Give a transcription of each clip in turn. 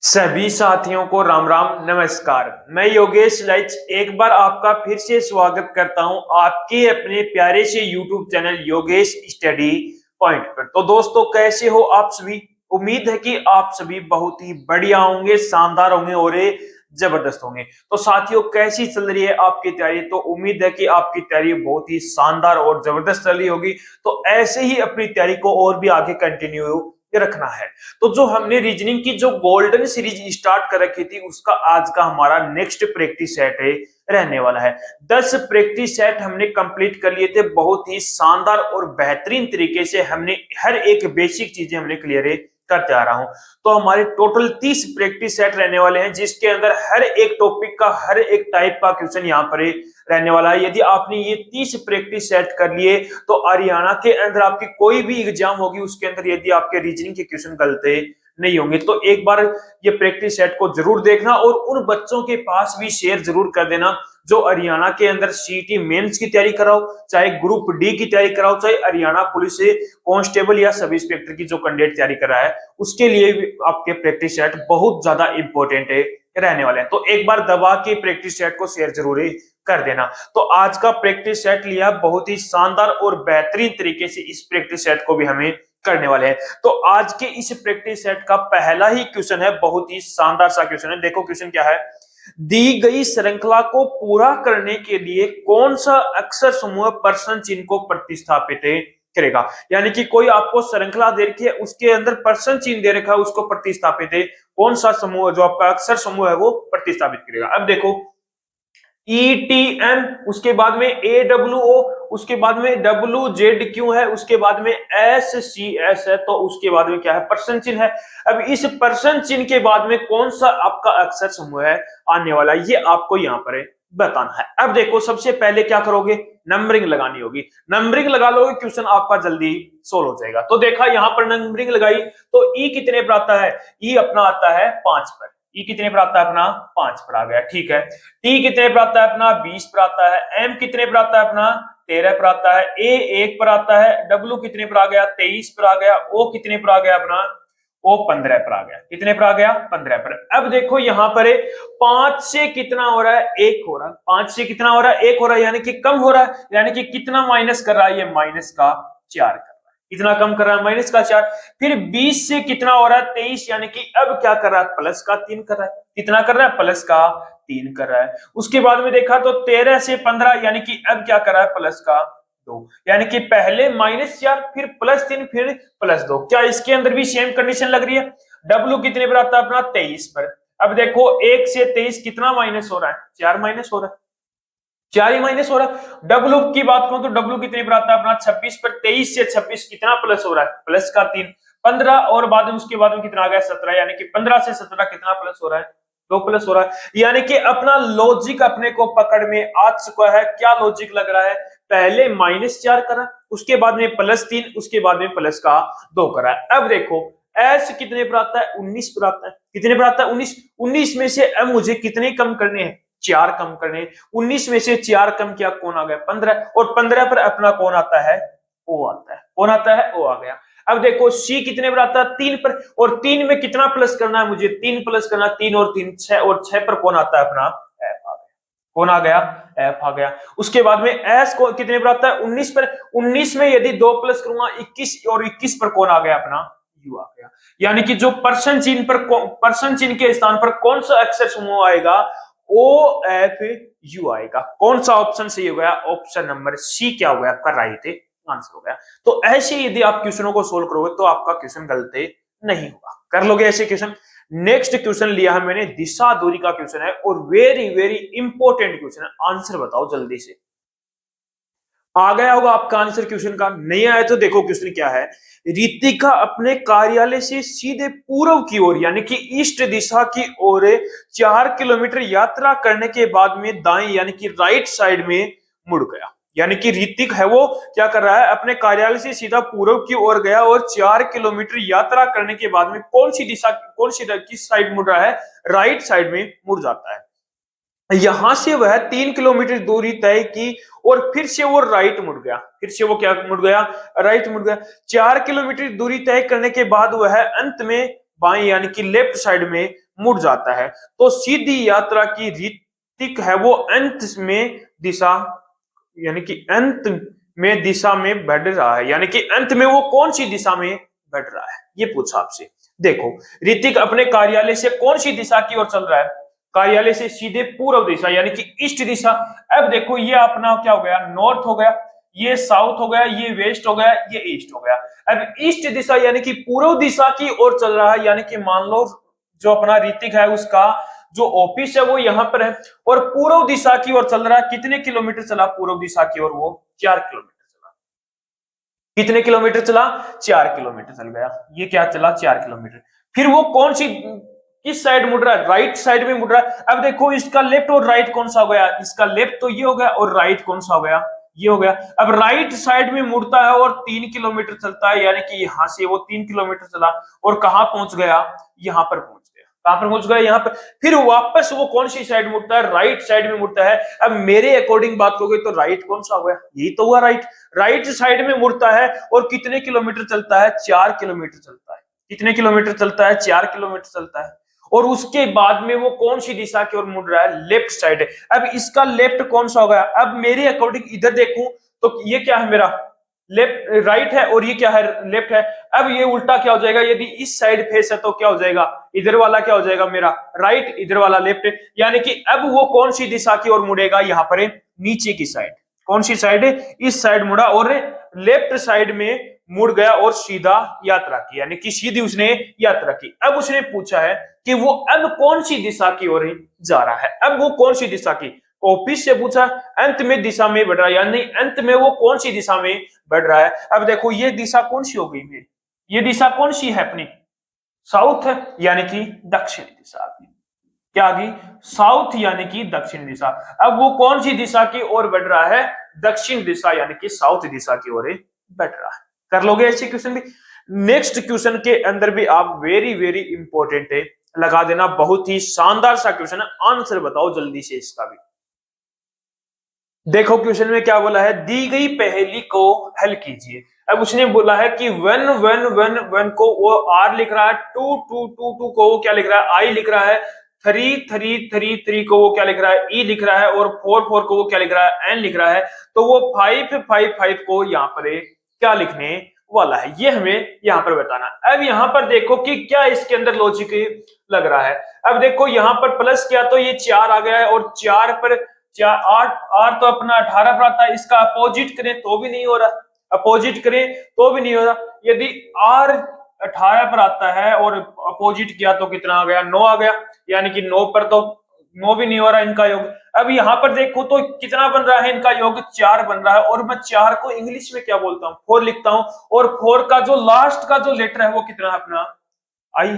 सभी साथियों को राम राम नमस्कार। मैं योगेश लाइच एक बार आपका फिर से स्वागत करता हूं आपके अपने प्यारे से YouTube channel Yogesh study point पर। तो दोस्तों, कैसे हो आप सभी? उम्मीद है कि आप सभी बहुत ही बढ़िया होंगे, शानदार होंगे और जबरदस्त होंगे। तो साथियों, कैसी चल रही है आपकी तैयारी? तो उम्मीद है कि आपकी तैयारी बहुत ही शानदार और जबरदस्त चल रही होगी। तो ऐसे ही अपनी तैयारी को और भी आगे कंटिन्यू रखना है। तो जो हमने रीजनिंग की जो गोल्डन सीरीज स्टार्ट कर रखी थी, उसका आज का हमारा नेक्स्ट प्रैक्टिस सेट रहने वाला है। 10 प्रैक्टिस सेट हमने कंप्लीट कर लिए थे। बहुत ही शानदार और बेहतरीन तरीके से हमने हर एक बेसिक चीजें हमने क्लियर करते आ रहा हूं। तो हमारे टोटल 30 प्रैक्टिस सेट रहने वाले हैं, जिसके अंदर हर एक टॉपिक का हर एक टाइप का क्वेश्चन यहाँ पर रहने वाला है। यदि आपने ये 30 प्रैक्टिस सेट कर लिए तो हरियाणा के अंदर आपकी कोई भी एग्जाम होगी, उसके अंदर यदि आपके रीजनिंग के क्वेश्चन गलते नहीं होंगे तो एक बार ये प्रैक्टिस सेट को जरूर देखना और उन बच्चों के पास भी शेयर जरूर कर देना जो हरियाणा के अंदर सीटी मेंस की तैयारी कराओ, चाहे ग्रुप डी की तैयारी कराओ, चाहे हरियाणा पुलिस से कांस्टेबल या सब इंस्पेक्टर की जो कैंडिडेट तैयारी कर रहा है, उसके लिए भी आपके प्रैक्टिस सेट बहुत ज्यादा इंपॉर्टेंट रहने वाले हैं। तो एक बार दबा के प्रैक्टिस सेट को शेयर जरूर कर देना। तो आज का प्रैक्टिस सेट लिया बहुत ही शानदार और बेहतरीन तरीके से, इस प्रैक्टिस सेट को भी हमें करने वाले हैं। तो आज के इस प्रैक्टिस सेट का पहला ही क्वेश्चन है, बहुत ही शानदार सा क्वेश्चन है। देखो क्वेश्चन क्या है। दी गई श्रृंखला को पूरा करने के लिए कौन सा अक्षर समूह प्रश्न चिन्ह को प्रतिस्थापित करेगा? यानी कि कोई आपको श्रृंखला दे रखी है, उसके अंदर प्रश्न चिन्ह दे रखा है, उसको प्रतिस्थापित कौन सा समूह जो आपका अक्षर समूह है वो प्रतिस्थापित करेगा। अब देखो, ETN, उसके बाद में AWO, उसके बाद में WZQ है, उसके बाद में SCS है, तो उसके बाद में क्या है? प्रश्न चिन्ह है। अब इस प्रश्न चिन्ह के बाद में कौन सा आपका अक्षर समूह है आने वाला, ये आपको यहाँ पर बताना है। अब देखो, सबसे पहले क्या करोगे? नंबरिंग लगानी होगी। नंबरिंग लगा लोगे, क्वेश्चन आपका जल्दी सोल्व हो जाएगा। तो देखा यहाँ पर नंबरिंग लगाई तो E कितने पर आता है? E अपना आता है 5 पर। E कितने पर आता है? अपना 5 पर आ गया, ठीक है। T कितने पर आता है? अपना 20 पर आता है। M कितने पर आता है? अपना 13 पर आता है। A 1 पर आता है। W कितने पर आ गया? 23 पर आ गया। O कितने पर आ गया? अपना O 15 पर आ गया। कितने पर आ गया? 15 पर। अब देखो यहाँ पर 5 से कितना हो रहा है? 1 हो रहा है। 5 से कितना हो रहा है? 1 हो रहा है, यानी कि कम हो रहा है। यानी कि कितना माइनस कर रहा है? ये माइनस का 4 कर रहा है। कितना कम कर रहा है? माइनस का 4। फिर 20 से कितना हो रहा है? 23, यानी कि अब क्या कर रहा है? प्लस का 3 कर रहा है। कितना कर रहा है? प्लस का 3 कर रहा है। उसके बाद में देखा तो 13 से 15, यानी कि अब क्या कर रहा है? प्लस का 2, यानी कि पहले -4, फिर +3, फिर +2। क्या इसके अंदर भी सेम कंडीशन लग रही है? W कितने पर आता है? अपना 23 पर। अब देखो 1 से 23 कितना माइनस हो रहा है? 4 माइनस हो रहा है। 4 ही माइनस हो रहा है। W की बात करूं तो W कितने पर आता है? अपना 26 पर। 23 से 26 कितना प्लस हो रहा है? प्लस का 3। 15 और बाद में उसके बाद में कितना आ गया? 17, यानी कि 15 से 17 कितना प्लस हो रहा है? 2 प्लस हो रहा है। यानी कि अपना लॉजिक अपने को पकड़ में आ चुका है। क्या लॉजिक लग रहा है? पहले -4 करा, उसके बाद में +3, उसके बाद में प्लस का 2 करा। अब देखो S कितने पर आता है? 19 पर आता है। कितने पर आता है? 19। 19 में से अब मुझे कितने कम करने हैं? 4 कम करने। 19 में से 4 कम किया, कौन आ गया? 15। और 15 पर अपना कौन आता है? O आता है। कौन आता है? O आ गया। अब देखो C कितने पर आता है? 3 पर। और 3 में कितना प्लस करना है मुझे? 3 प्लस करना। 3 और 3 6, और 6 पर कौन आता है? अपना F आ गया। कौन आ गया? F आ गया। उसके बाद में S को कितने पर आता है? 19 पर। 19 में यदि 2 प्लस करूंगा 21, और 21 पर कौन आ गया? अपना U आ गया। यानी कि जो पर्सन चिन्ह पर, पर्सन चिन्ह के स्थान पर कौन सा अक्षर समूह आएगा? OFU आएगा। कौन सा ऑप्शन सही हो गया? ऑप्शन नंबर C क्या हो गया? आपका राइट आंसर हो गया। तो ऐसे यदि आप क्वेश्चनों को सोल्व करोगे तो आपका क्वेश्चन गलत नहीं होगा। कर लोगे ऐसे क्वेश्चन। नेक्स्ट क्वेश्चन लिया है मैंने, दिशा दूरी का क्वेश्चन है और वेरी वेरी इंपॉर्टेंट क्वेश्चन है। आंसर बताओ जल्दी से। आ गया होगा आपका आंसर क्वेश्चन का? नहीं आया तो देखो क्वेश्चन क्या है। रितिका अपने कार्यालय से सीधे पूर्व की ओर, यानी कि ईस्ट दिशा की ओर 4 किलोमीटर यात्रा करने के बाद में दाएं, यानी कि राइट साइड में मुड़ गया। यानी कि ऋतिक है वो क्या कर रहा है? अपने कार्यालय से सीधा पूर्व की ओर गया और 4 किलोमीटर यात्रा करने के बाद में कौन सी दिशा, कौन सी किस साइड मुड़ रहा है? राइट साइड में मुड़ जाता है। यहां से वह 3 किलोमीटर दूरी तय की और फिर से वो राइट मुड़ गया। फिर से वो क्या मुड़ गया? राइट मुड़ गया। 4 किलोमीटर दूरी तय करने के बाद वह अंत में बाएं, यानी कि लेफ्ट साइड में मुड़ जाता है। तो सीधी यात्रा की ऋतिक है वो अंत में दिशा, यानी कि अंत में दिशा में बढ़ रहा है, यानी कि अंत में वो कौन सी दिशा में बढ़ रहा है, ये पूछा आपसे। देखो ऋतिक अपने कार्यालय से कौन सी दिशा की ओर चल रहा है, कार्यालय से सीधे पूर्व दिशा यानी कि ईस्ट दिशा। अब देखो ये अपना क्या हो गया, नॉर्थ हो गया, ये साउथ हो गया, ये वेस्ट हो गया, ये ईस्ट हो गया। अब ईस्ट दिशा यानी कि पूर्व दिशा की ओर चल रहा है, यानी कि मान लो जो अपना ऋतिक है उसका जो ऑफिस है वो यहाँ पर है और पूर्व दिशा की ओर चल रहा है। कितने किलोमीटर चला पूर्व दिशा की ओर, वो 4 किलोमीटर चला। कितने किलोमीटर चला, 4 किलोमीटर चल गया। ये क्या चला, 4 किलोमीटर। फिर वो कौन सी किस साइड मुड़ रहा है, राइट साइड में मुड़ रहा है। अब देखो इसका लेफ्ट और राइट कौन सा हो गया, इसका लेफ्ट तो ये हो गया और राइट कौन सा हो गया, ये हो गया। अब राइट साइड में मुड़ता है और 3 किलोमीटर चलता है, यानी कि यहां से वो 3 किलोमीटर चला और कहां पहुंच गया, यहां पर पहुंच गया। कहां पर पहुंच गया, यहां पर। फिर वापस वो कौन सी साइड मुड़ता है, राइट साइड में मुड़ता है। अब मेरे अकॉर्डिंग बात करोगे तो राइट कौन सा हो गया, यही तो हुआ राइट। राइट साइड में मुड़ता है और कितने किलोमीटर चलता है, 4 किलोमीटर चलता है। कितने किलोमीटर चलता है, 4 किलोमीटर चलता है। और उसके बाद में वो कौन सी दिशा की ओर मुड़ रहा है, लेफ्ट साइड। अब इसका लेफ्ट कौन सा होगा, अब मेरे अकॉर्डिंग इधर देखूं तो ये क्या है मेरा लेफ्ट, राइट है और ये क्या है, लेफ्ट है। अब ये उल्टा क्या हो जाएगा, यदि इस साइड फेस है तो क्या हो जाएगा, इधर वाला क्या हो जाएगा मेरा राइट, इधर वाला लेफ्ट। यानी कि अब वो कौन सी दिशा की ओर मुड़ेगा, यहाँ पर नीचे की साइड। कौन सी साइड, इस साइड मुड़ा और लेफ्ट साइड में मुड़ गया और सीधा यात्रा की, यानी कि सीधी उसने यात्रा की। अब उसने पूछा है कि वो अब कौन सी दिशा की ओर जा रहा है। अब वो कौन सी दिशा की, ऑफिस से पूछा, अंत में दिशा में बढ़ रहा है, यानी अंत में वो कौन सी दिशा में बढ़ रहा है। अब देखो ये दिशा कौन सी हो गई मेरी, ये दिशा कौन सी है अपनी, साउथ है, यानी कि दक्षिण दिशा आ गई। क्या आ गई, साउथ यानी कि दक्षिण दिशा। अब वो कौन सी दिशा की ओर बढ़ रहा है, दक्षिण दिशा यानी कि साउथ दिशा की ओर बढ़ रहा है। कर लोगे ऐसे क्वेश्चन भी। नेक्स्ट क्वेश्चन के अंदर भी आप वेरी वेरी इंपॉर्टेंट है, लगा देना, बहुत ही शानदार सा क्वेश्चन है। आंसर बताओ जल्दी से इसका भी। देखो क्वेश्चन में क्या बोला है, दी गई पहेली को हल कीजिए। अब उसने बोला है कि वन वन वन वन को वो आर लिख रहा है, टू टू टू टू को वो क्या लिख रहा है, आई लिख रहा है, थ्री थ्री थ्री थ्री को वो क्या लिख रहा है, ई लिख रहा है, और फोर फोर को वो क्या लिख रहा है, एन लिख रहा है। तो वो फाइव फाइव फाइव को यहाँ पर क्या लिखने वाला है, ये हमें यहाँ पर बताना। अब यहाँ पर देखो कि क्या इसके अंदर लॉजिक लग रहा है। अब देखो यहाँ पर प्लस किया तो ये 4 आ गया है और 4 पर 4 8 आर तो अपना 18 पर आता है। इसका अपोजिट करें तो भी नहीं हो रहा, अपोजिट करें तो भी नहीं हो रहा। यदि आर 18 पर आता है और अपोजिट किया तो कितना आ गया, 9 आ गया, यानी कि 9 पर तो 9 भी नहीं हो रहा इनका योग। अब यहाँ पर देखो तो कितना बन रहा है इनका योग, 4 बन रहा है। और मैं 4 को इंग्लिश में क्या बोलता हूँ, 4 लिखता हूँ। और 4 का जो लास्ट का जो लेटर है वो कितना है अपना, आई,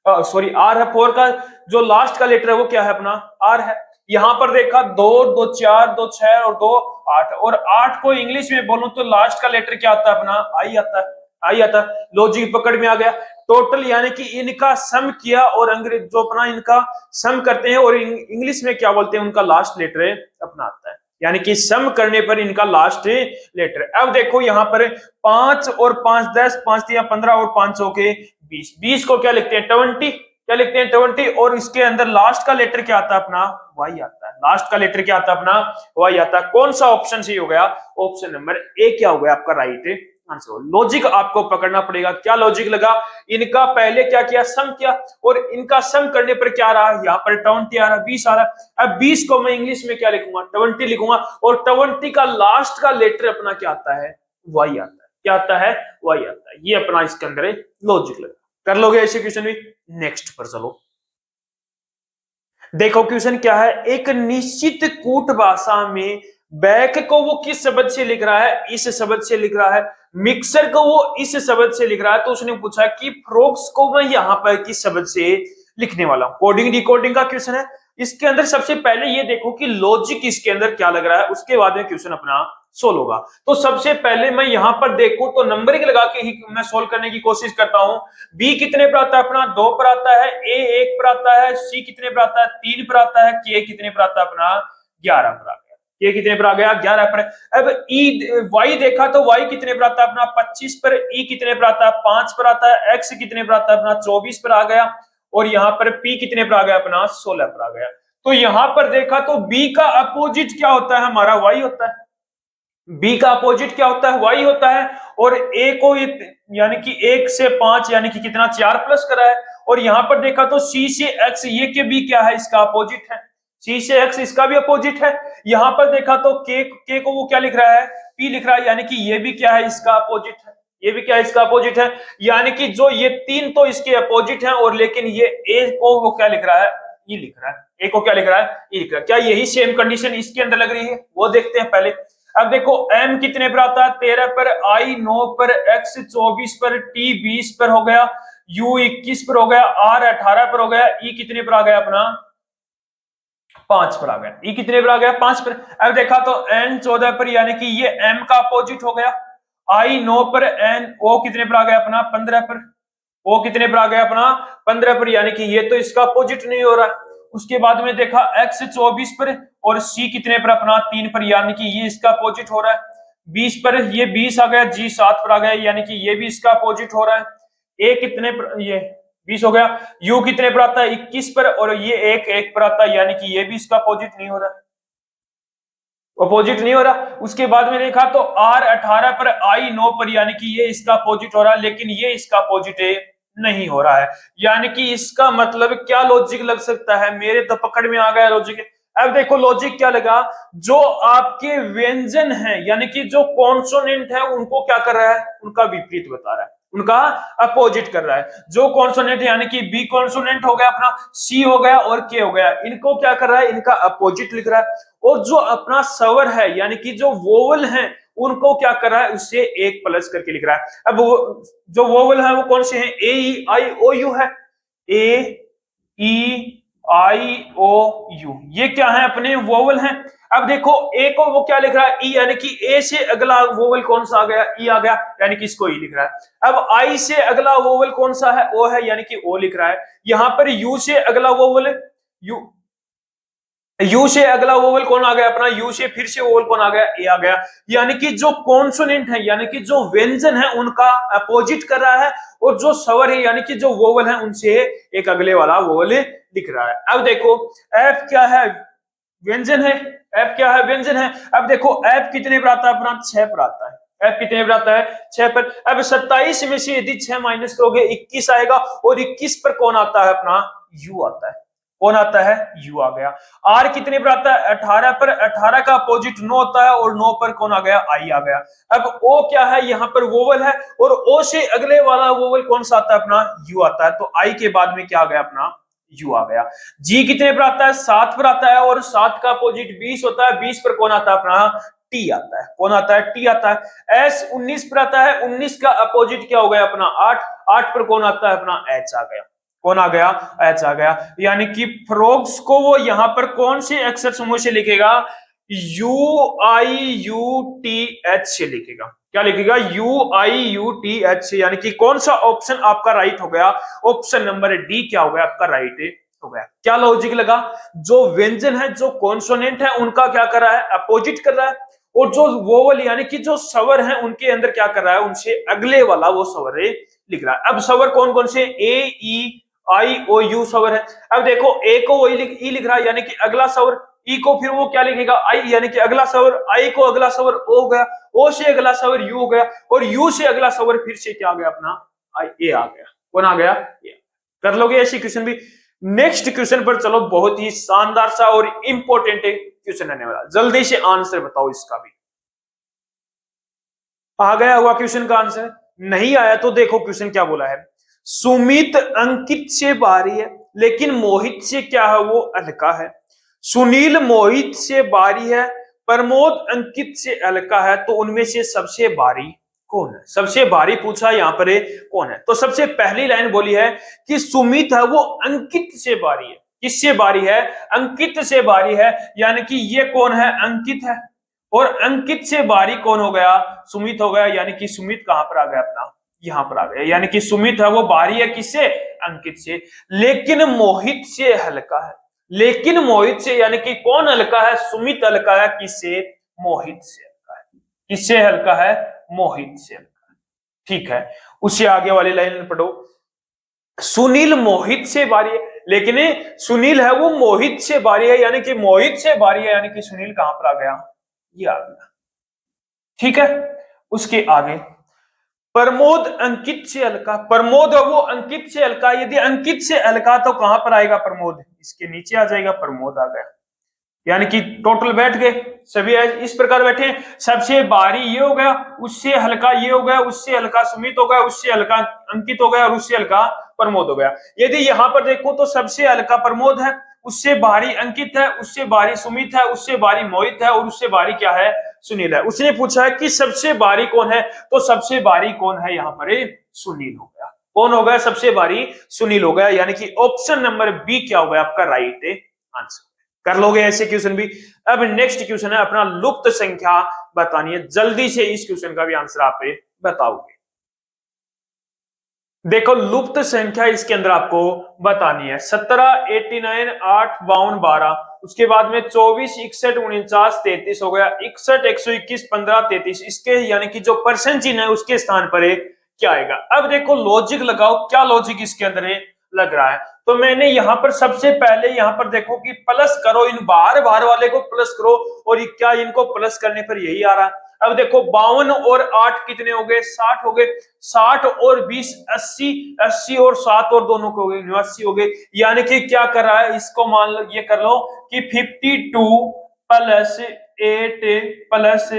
सॉरी आर है। 4 का जो लास्ट का लेटर है वो क्या है अपना, आर है। यहां पर देखा 2 2 4 2 6 और 2 8, और 8 को इंग्लिश में बोलूं तो लास्ट का लेटर क्या आता है अपना, आई आता है, आई आता है। लॉजिक पकड़ में आ गया। टोटल यानी कि इनका सम किया और अंग्रेज जो अपना इनका सम करते हैं और इंग्लिश में क्या बोलते हैं, उनका लास्ट लेटर अपना आता है, यानी कि सम करने पर इनका लास्ट लेटर। अब देखो यहाँ पर 5 और 5 10, 5 3 15 और 500 के 20, 20 को क्या लिखते हैं 20, क्या लिखते हैं 20। और इसके अंदर लास्ट का लेटर क्या आता है अपना, वाई आता है। लास्ट का लेटर क्या आता है अपना, वाई आता है। कौन सा ऑप्शन सही हो गया, ऑप्शन नंबर ए क्या हो गया आपका राइट आंसर। लॉजिक आपको पकड़ना पड़ेगा। क्या लॉजिक लगा, इनका पहले क्या किया, सम किया, और इनका सम करने पर क्या रहा, यहाँ पर 20 आ रहा, 20 आ रहा। अब 20 को मैं इंग्लिश में क्या लिखूंगा, 20 लिखूंगा, और 20 का लास्ट का लेटर अपना क्या आता है, वाई आता है। क्या आता है, वाई आता है। ये अपना इसके अंदर लॉजिक लगा। कर लोगे ऐसे क्वेश्चन भी। नेक्स्ट पर चलो, देखो क्वेश्चन क्या है, एक निश्चित कूट भाषा में बैक को वो किस शब्द से लिख रहा है, इस शब्द से लिख रहा है। मिक्सर को वो इस शब्द से लिख रहा है। तो उसने पूछा कि फ्रॉक्स को मैं यहां पर किस शब्द से लिखने वाला हूं। कोडिंग डिकोडिंग का क्वेश्चन है। इसके अंदर सबसे पहले ये देखो कि लॉजिक इसके अंदर क्या लग रहा है, उसके बाद में क्वेश्चन अपना सोल्व होगा। तो सबसे पहले मैं यहां पर देखूं तो नंबरिंग लगा के ही मैं सोल्व करने की कोशिश करता हूं। बी कितने पर आता है अपना, 2 पर आता है। ए 1 पर आता है। सी कितने पर आता है, 3 पर आता है। के कितने पर आता है अपना, 11 पर आ गया। के कितने पर आ गया, 11 पर। अब ई वाई देखा तो वाई कितने पर आता है अपना, 25 पर। ई कितने पर आता है, 5 पर आता है। एक्स कितने पर आता है अपना, 24 पर आ गया। और यहाँ पर P कितने पर आ गया अपना 16 पर आ गया। तो यहां पर देखा तो B का अपोजिट क्या होता है हमारा Y होता है। B का अपोजिट क्या होता है Y होता है। और A को यानी कि 1 से 5 यानी कि कितना 4 प्लस करा है। और यहां पर देखा तो C से X ये के B क्या है इसका अपोजिट है। C से X इसका भी अपोजिट है। यहां पर देखा तो K को वो क्या लिख रहा है P लिख रहा है यानी कि ये भी क्या है इसका अपोजिट है। ये भी क्या है इसका अपोजिट है। यानी कि जो ये तीन तो इसके अपोजिट है और लेकिन ये A को वो क्या लिख रहा है E लिख रहा है। A को क्या लिख रहा है E लिख रहा है। क्या यही सेम कंडीशन इसके अंदर लग रही है वो देखते हैं पहले। अब देखो M कितने पर आता है 13 पर, I 9 पर, X 24 पर, T 20 पर हो गया, U 21 पर हो गया, R 18 पर हो गया, E कितने पर आ गया अपना 5 पर आ गया। E कितने पर आ गया 5 पर। अब देखा तो N 14 पर यानी कि ये M का अपोजिट हो गया। I 9 पर, N O कितने पर आ गया अपना 15 पर, O कितने पर आ गया अपना 15 पर यानी कि ये तो इसका अपोजिट नहीं हो रहा है। उसके बाद में देखा X 24 पर और C कितने पर अपना 3 पर यानी कि ये इसका अपोजिट हो रहा है। 20 पर ये 20 आ गया, G 7 पर आ गया यानी कि ये भी इसका अपोजिट हो रहा है। A कितने पर ये 20 हो गया। U कितने पर आता है 21 पर और ये 1 पर आता है यानी कि ये भी इसका अपोजिट नहीं हो रहा, अपोजिट नहीं हो रहा। उसके बाद में देखा तो R 18 पर, I 9 पर यानी कि ये इसका अपोजिट हो रहा है लेकिन ये इसका अपोजिट नहीं हो रहा है। यानी कि इसका मतलब क्या लॉजिक लग सकता है, मेरे तो पकड़ में आ गया लॉजिक। अब देखो लॉजिक क्या लगा, जो आपके व्यंजन हैं यानी कि जो कॉन्सोनेंट है उनको क्या कर रहा है उनका विपरीत बता रहा है, उनका अपोजिट कर रहा है। जो कॉन्सोनेंट यानी कि बी कॉन्सोनेंट हो गया अपना, सी हो गया और के हो गया, इनको क्या कर रहा है इनका अपोजिट लिख रहा है। और जो अपना स्वर है यानी कि जो वोवल है उनको क्या कर रहा है उससे एक प्लस करके लिख रहा है। अब वो जो वोवल है वो कौन से हैं, ए ई आई ओ यू है। ए ई आई ओ यू ये क्या है अपने वोवल हैं। अब देखो ए को वो क्या लिख रहा है ई यानी कि ए से अगला वोवल कौन सा आ गया ई आ गया यानी कि इसको ई लिख रहा है। अब आई से अगला वोवल कौन सा है ओ है यानी कि ओ लिख रहा है। यहां पर यू से अगला वोवल यू से अगला वोवल कौन आ गया अपना, यू से फिर से वोवल कौन आ गया ए आ गया। यानी कि जो कॉन्सोनेंट है यानी कि जो व्यंजन है उनका अपोजिट कर रहा है और जो स्वर है यानी कि जो वोवल है उनसे एक अगले वाला वोवल लिख रहा है। अब देखो एफ क्या है व्यंजन है, एफ क्या है व्यंजन है। अब देखो एफ कितने पर आता है अपना 6 पर आता है। एफ कितने पर आता है 6 पर। अब 27 में से यदि 6 माइनस करोगे 21 आएगा और 21 पर कौन आता है अपना यू आता है, कौन आता है यू आ गया। आर कितने पर आता है 18 पर, 18 का अपोजिट 9 होता है और 9 पर कौन आ गया आई आ गया। अब ओ क्या है यहाँ पर वोवल है और ओ से अगले वाला वोवल कौन सा आता है अपना यू आता है, तो आई के बाद में क्या आ गया अपना यू आ गया। जी कितने पर आता है 7 पर आता है और 7 का अपोजिट 20 होता है, 20 पर कौन आता है अपना टी आता है, कौन आता है टी आता है। एस 19 पर आता है, 19 का अपोजिट क्या हो गया अपना 8, 8 पर कौन आता है अपना एच आ गया, कौन आ गया एच आ गया। यानी कि फ्रॉग्स को वो यहां पर कौन से अक्षर समूह से लिखेगा you I U T H से लिखेगा, क्या लिखेगा you I U T H से। यानी कि कौन सा ऑप्शन आपका राइट हो गया, ऑप्शन नंबर डी क्या हो गया आपका राइट हो गया। क्या लॉजिक लगा, जो व्यंजन है जो कॉन्सोनेंट है उनका क्या कर रहा है अपोजिट कर रहा है और जो वोवल यानी कि जो स्वर है उनके अंदर क्या कर रहा है उनसे अगले वाला वो स्वर लिख रहा है। अब स्वर कौन कौन से ए ई आई ओ यू स्वर है। अब देखो ए को वही ई लिख रहा है यानी कि अगला स्वर, ई को फिर वो क्या लिखेगा आई यानी कि अगला स्वर, आई को अगला स्वर ओ हो गया, ओ से अगला स्वर यू हो गया और यू से अगला स्वर फिर से क्या आ गया अपना आई ए आ गया, कौन आ गया ए। कर लोगे ऐसी क्वेश्चन भी। नेक्स्ट क्वेश्चन पर चलो, बहुत ही शानदार सा और इंपॉर्टेंट क्वेश्चन आने वाला, जल्दी से आंसर बताओ इसका भी। आ गया हुआ क्वेश्चन का आंसर, नहीं आया तो देखो क्वेश्चन क्या बोला है। सुमित अंकित से बारी है लेकिन मोहित से क्या है वो अलका है। सुनील मोहित से बारी है, प्रमोद अंकित से अलका है, तो उनमें से सबसे बारी कौन है, सबसे बारी पूछा यहाँ पर कौन है। तो सबसे पहली लाइन बोली है कि सुमित है वो अंकित से बारी है, किससे बारी है अंकित से बारी है। यानी कि ये कौन है अंकित है और अंकित से बारी कौन हो गया सुमित हो गया। यानी कि सुमित कहां पर आ गया अपना यहां पर आ गया, यानी कि सुमित है वो बारी है किससे अंकित से। लेकिन मोहित से हल्का है, लेकिन मोहित से यानी कि कौन हल्का है सुमित हल्का है किससे मोहित से हल्का है, किससे हल्का है मोहित से हल्का है। ठीक है, उससे आगे वाली लाइन पढ़ो। सुनील मोहित से बारी है, लेकिन सुनील है वो मोहित से बारी है, यानी कि मोहित से बारी है, यानी कि सुनील कहां पर आ गया, ये आ गया। ठीक है, उसके आगे प्रमोद अंकित से हल्का, प्रमोद है वो अंकित से हल्का, यदि अंकित से हल्का तो कहां पर आएगा प्रमोद, इसके नीचे आ जाएगा, प्रमोद आ गया। यानी कि टोटल बैठ गए सभी इस प्रकार बैठे हैं। सबसे भारी ये हो गया, उससे हल्का ये हो गया, उससे हल्का सुमित हो गया, उससे हल्का अंकित हो गया और उससे हल्का प्रमोद हो गया। यदि यहां पर देखो तो सबसे हल्का प्रमोद है, उससे भारी अंकित है, उससे भारी सुमित है, उससे भारी मोहित है और उससे भारी क्या है, सुनील है। उसने पूछा है कि सबसे भारी कौन है, तो सबसे भारी कौन है, यहाँ पर सुनील हो गया। कौन हो गया सबसे भारी, सुनील हो गया। यानी कि ऑप्शन नंबर बी क्या हो गया आपका राइट आंसर। कर लोगे ऐसे क्वेश्चन भी। अब नेक्स्ट क्वेश्चन है अपना लुप्त संख्या बतानी है, जल्दी से इस क्वेश्चन का भी आंसर आप बताओगे। देखो लुप्त संख्या इसके अंदर आपको बतानी है 17, 89, 8, 52, 12, उसके बाद में 24, 61, 49, 33 हो गया, 61, 121, 15, 33, इसके यानी कि जो परसेंट चिन्ह है उसके स्थान पर क्या आएगा। अब देखो लॉजिक लगाओ, क्या लॉजिक इसके अंदर लग रहा है। तो मैंने यहाँ पर सबसे पहले यहाँ पर देखो कि प्लस करो, इन बार बार वाले को प्लस करो, और क्या इनको प्लस करने पर यही आ रहा है। अब देखो 52 और 8 कितने हो गए, 60 हो गए, 60 और 20 80, 80 और 7 और दोनों को हो गए 89 हो गए। यानी कि क्या कर रहा है, इसको मान लो ये कर लो कि 52 प्लस 8 प्लस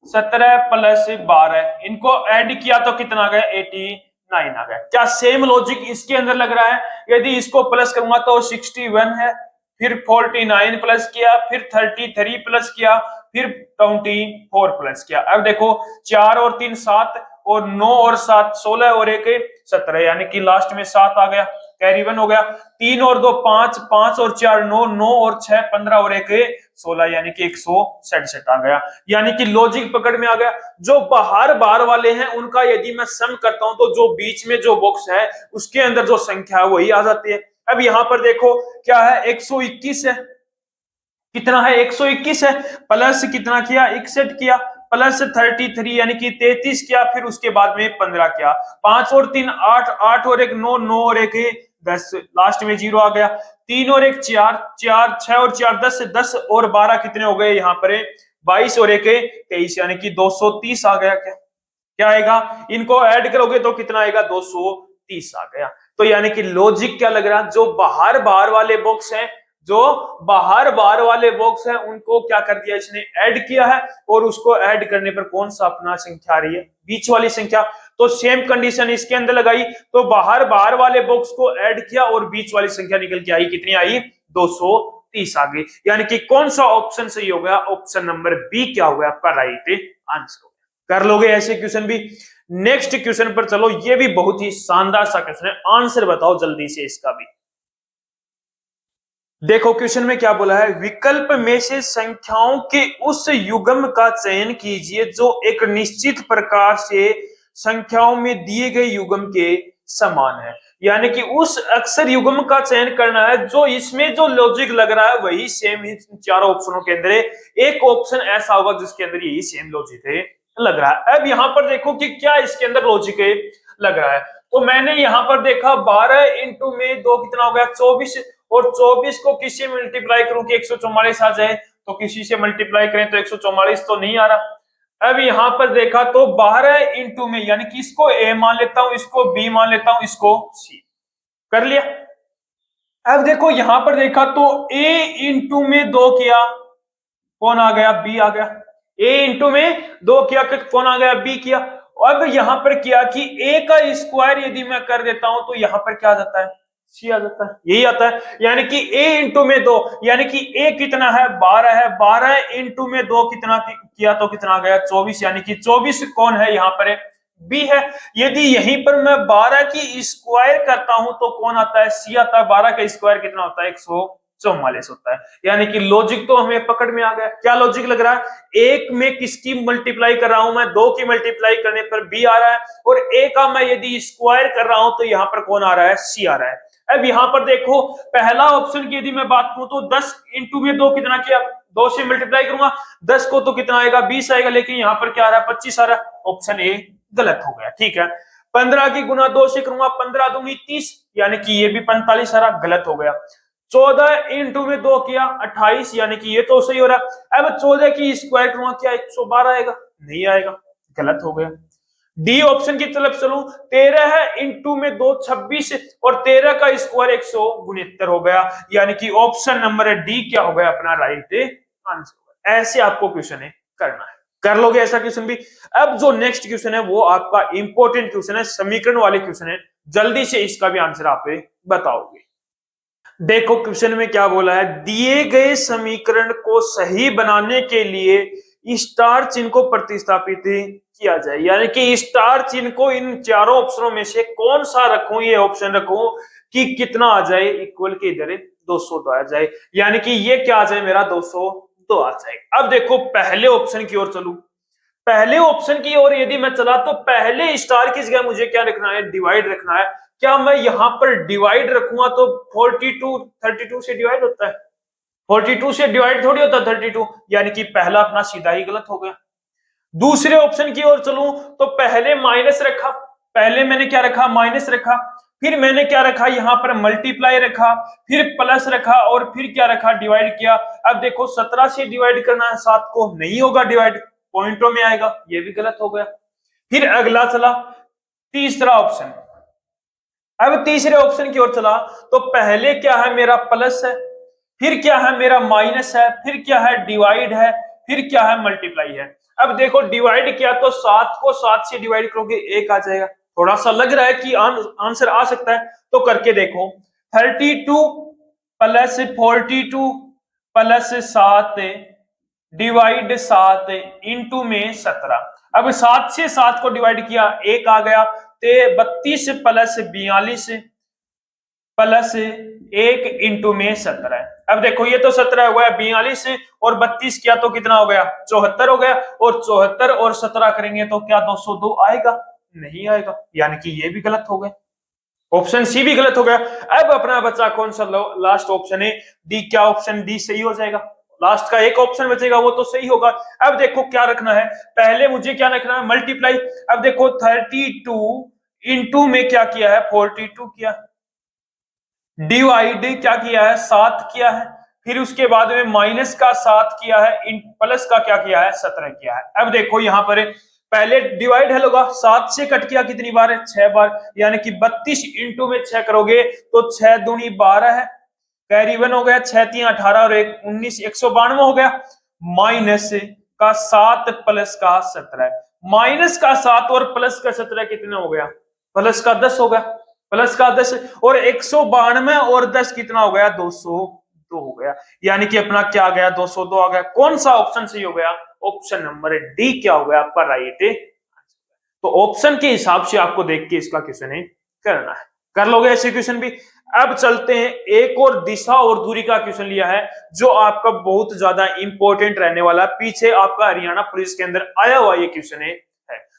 17 प्लस 12, इनको ऐड किया तो कितना आ गया 89 आ गया। क्या सेम लॉजिक इसके अंदर लग रहा है। यदि इसको प्लस करूंगा तो 61 है, फिर 49 प्लस किया, फिर 33 प्लस किया, फिर 24 प्लस किया। अब देखो 4 और 3 7 और 9 और 7 16 और 1 17, यानी कि लास्ट में 7 आ गया, कैरी 1 हो गया। 3 और 2 5, 5 और 4 9, 9 और 6 15 और 1 16, यानी कि 167 आ गया। यानी कि लॉजिक पकड़ में आ गया। जो बाहर बार वाले हैं उनका यदि मैं सम करता हूं तो जो बीच में जो बॉक्स है उसके अंदर जो संख्या है वही आ जाती है। अब यहां पर देखो क्या है, 121 है, कितना है 121 है, प्लस कितना किया 61 किया, प्लस 33 यानी कि 33 किया, फिर उसके बाद में 15 किया, 5 और 3 8, 8 और 1 9, 9 और 1 10, लास्ट में 0 आ गया, 3 और 1 4, 4 6 और 4 10, 10 और 12 कितने हो गए यहाँ पर 22 और 1 23, यानी कि 230 आ गया। क्या क्या आएगा, इनको ऐड करोगे तो कितना आएगा 230 आ गया। तो यानी कि लॉजिक क्या लग रहा है, जो बाहर बाहर वाले बॉक्स हैं, जो बाहर बाहर वाले बॉक्स हैं उनको क्या कर दिया इसने ऐड किया है, और उसको ऐड करने पर कौन सा अपना संख्या आ रही है, बीच वाली संख्या। तो सेम कंडीशन इसके अंदर लगाई, तो बाहर बाहर वाले बॉक्स को ऐड किया और बीच वाली संख्या निकल के आई, कितनी आई 230 आ गई। यानी कि कौन सा ऑप्शन सही हो गया, ऑप्शन नंबर बी क्या हो गया आपका राइट आंसर। कर लोगे ऐसे क्वेश्चन भी। नेक्स्ट क्वेश्चन पर चलो, ये भी बहुत ही शानदार सा क्वेश्चन है, आंसर बताओ जल्दी से इसका भी। देखो क्वेश्चन में क्या बोला है, विकल्प में से संख्याओं के उस युग्म का चयन कीजिए जो एक निश्चित प्रकार से संख्याओं में दिए गए युग्म के समान है। यानी कि उस अक्षर युग्म का चयन करना है जो इसमें जो लॉजिक लग रहा है वही सेम ही चारों ऑप्शनों के अंदर है। एक ऑप्शन ऐसा होगा जिसके अंदर यही सेम लॉजिक है लग रहा है। अब यहां पर देखो कि क्या इसके अंदर लॉजिक है लग रहा है। तो मैंने यहां पर देखा 12 इंटू में 2 कितना हो गया 24, और 24 को किसी से मल्टीप्लाई करूं कि 144 आ जाए, तो किसी से मल्टीप्लाई करें तो 144 तो नहीं आ रहा। अब यहां पर देखा तो 12 इंटू में, यानी कि इसको ए मान लेता हूं, इसको बी मान लेता हूं, इसको सी कर लिया। अब देखो यहां पर देखा तो ए इंटू में 2 किया, कौन आ गया बी आ गया। ए इंटू में 2 किया, कौन आ गया बी किया। अब यहां पर किया कि ए का स्क्वायर यदि मैं कर देता हूं तो यहां पर क्या आ जाता है सी आ जाता है, यही आता है। यानी कि ए इंटू में 2, यानी कि ए कितना है 12 है, 12 इंटू में 2 कितना किया तो कितना आ गया 24, यानी कि 24 कौन है यहाँ पर बी है। यदि यहीं पर मैं 12 की स्क्वायर करता हूं तो कौन आता है सी आता है। 12 का स्क्वायर कितना होता है 144 होता है। यानी कि लॉजिक तो हमें पकड़ में आ गया। क्या लॉजिक लग रहा है, एक में किसकी मल्टीप्लाई कर रहा हूं मैं, 2 की मल्टीप्लाई करने पर बी आ रहा है, और ए का मैं यदि स्क्वायर कर रहा हूं तो यहां पर कौन आ रहा है सी आ रहा है। अब यहां पर देखो पहला ऑप्शन की यदि मैं बात करूं तो 10 इंटू में 2 कितना किया, 2 से मल्टीप्लाई करूंगा 10 को तो कितना आएगा 20 आएगा, लेकिन यहां पर क्या आ रहा है 25 आ रहा है। ऑप्शन ए गलत हो गया। ठीक है, 15 की गुना 2 से करूंगा, 15 दूनी 30, यानी कि ये भी 45 आ रहा, गलत हो गया। 14 इंटू में 2 किया 28, यानी कि ये तो सही हो रहा। अब 14 की स्क्वायर करूंगा, क्या 112 आएगा? नहीं आएगा, गलत हो गया। डी ऑप्शन की तरफ चलूं, 13 है इंटू में 2 26, और 13 का स्क्वायर 169 हो गया, यानी कि ऑप्शन नंबर डी क्या हो गया अपना राइट आंसर। ऐसे आपको क्वेश्चन है करना है, कर लोगे ऐसा क्वेश्चन भी। अब जो नेक्स्ट क्वेश्चन है वो आपका इंपॉर्टेंट क्वेश्चन है, समीकरण वाले क्वेश्चन है, जल्दी से इसका भी आंसर आप बताओगे। देखो क्वेश्चन में क्या बोला है, दिए गए समीकरण को सही बनाने के लिए स्टार चिन्ह को प्रतिस्थापित किया जाए, यानी कि स्टार चिन्ह को इन चारों ऑप्शनों में से कौन सा रखूं, ये ऑप्शन रखूं कि कितना आ जाए, इक्वल के इधर 202 आ जाए, यानी कि ये क्या आ जाए मेरा 202 आ जाए। अब देखो पहले ऑप्शन की ओर चलूं, पहले ऑप्शन की ओर यदि मैं चला तो पहले स्टार की जगह मुझे क्या रखना है, डिवाइड रखना है। क्या मैं यहां पर डिवाइड रखूंगा तो 42 32 से डिवाइड होता है, 42 से डिवाइड थोड़ी होता 32, यानी कि पहला अपना सीधा ही गलत हो गया। दूसरे ऑप्शन की ओर चलूं तो पहले माइनस रखा, पहले मैंने क्या रखा, माइनस रखा, फिर मैंने क्या रखा यहां पर मल्टीप्लाई रखा, फिर प्लस रखा, और फिर क्या रखा, डिवाइड किया। अब देखो 17 से डिवाइड करना है 7 को, नहीं होगा डिवाइड, पॉइंटों में आएगा, ये भी गलत हो गया। फिर अगला चला तीसरा ऑप्शन, अब तीसरे ऑप्शन की ओर चला तो पहले क्या है मेरा प्लस है, फिर क्या है मेरा माइनस है, फिर क्या है डिवाइड है, फिर क्या है मल्टीप्लाई है। अब देखो डिवाइड किया तो 7 को 7 से डिवाइड करोगे 1 आ जाएगा, थोड़ा सा लग रहा है कि आंसर आ सकता है, तो करके देखो 32 प्लस 42 प्लस 7 डिवाइड 7 इंटू में 17। अब 7 से 7 को डिवाइड किया 1 आ गया, 32 प्लस 42 प्लस 1 इंटू में 17। अब देखो ये तो 17 हो गया, 42 और 32 किया तो कितना हो गया, 74 हो गया, और 74 और 17 करेंगे तो क्या 202 आएगा? नहीं आएगा, यानी कि ये भी गलत हो गया, ऑप्शन सी भी गलत हो गया। अब अपना बचा कौन सा, लास्ट ऑप्शन है डी, क्या ऑप्शन डी सही हो जाएगा? लास्ट का एक ऑप्शन बचेगा वो तो सही होगा। अब देखो क्या रखना है, पहले मुझे क्या रखना है, मल्टीप्लाई। अब देखो 32 इंटू में क्या किया है, 42 किया, डिवाइड क्या किया है, 7 किया है, फिर उसके बाद में माइनस का 7 किया है, प्लस का क्या किया है, 17 किया है। अब देखो यहां पर पहले डिवाइड है होगा, 7 से कट किया कितनी बार है, 6 बार, यानी कि 32 इंटू में 6 करोगे तो 6 दूनी 12 है, कैरी 1 हो गया, 6 3 18 और 1 19, 192 हो गया, माइनस का 7 प्लस का 17, माइनस का 7 और प्लस का 17 कितना हो गया, प्लस का 10 हो गया, प्लस का 10 और 192 और 10 कितना हो गया, 202 हो गया, यानी कि अपना क्या आ गया, 202 आ गया। कौन सा ऑप्शन सही हो गया, ऑप्शन नंबर डी क्या हो गया आपका राइट। तो ऑप्शन के हिसाब से आपको देख के इसका क्वेश्चन है करना है, कर लोगे ऐसे क्वेश्चन भी। अब चलते हैं एक और दिशा और दूरी का क्वेश्चन लिया है, जो आपका बहुत ज्यादा इंपॉर्टेंट रहने वाला, पीछे आपका हरियाणा पुलिस के अंदर आया हुआ ये क्वेश्चन है।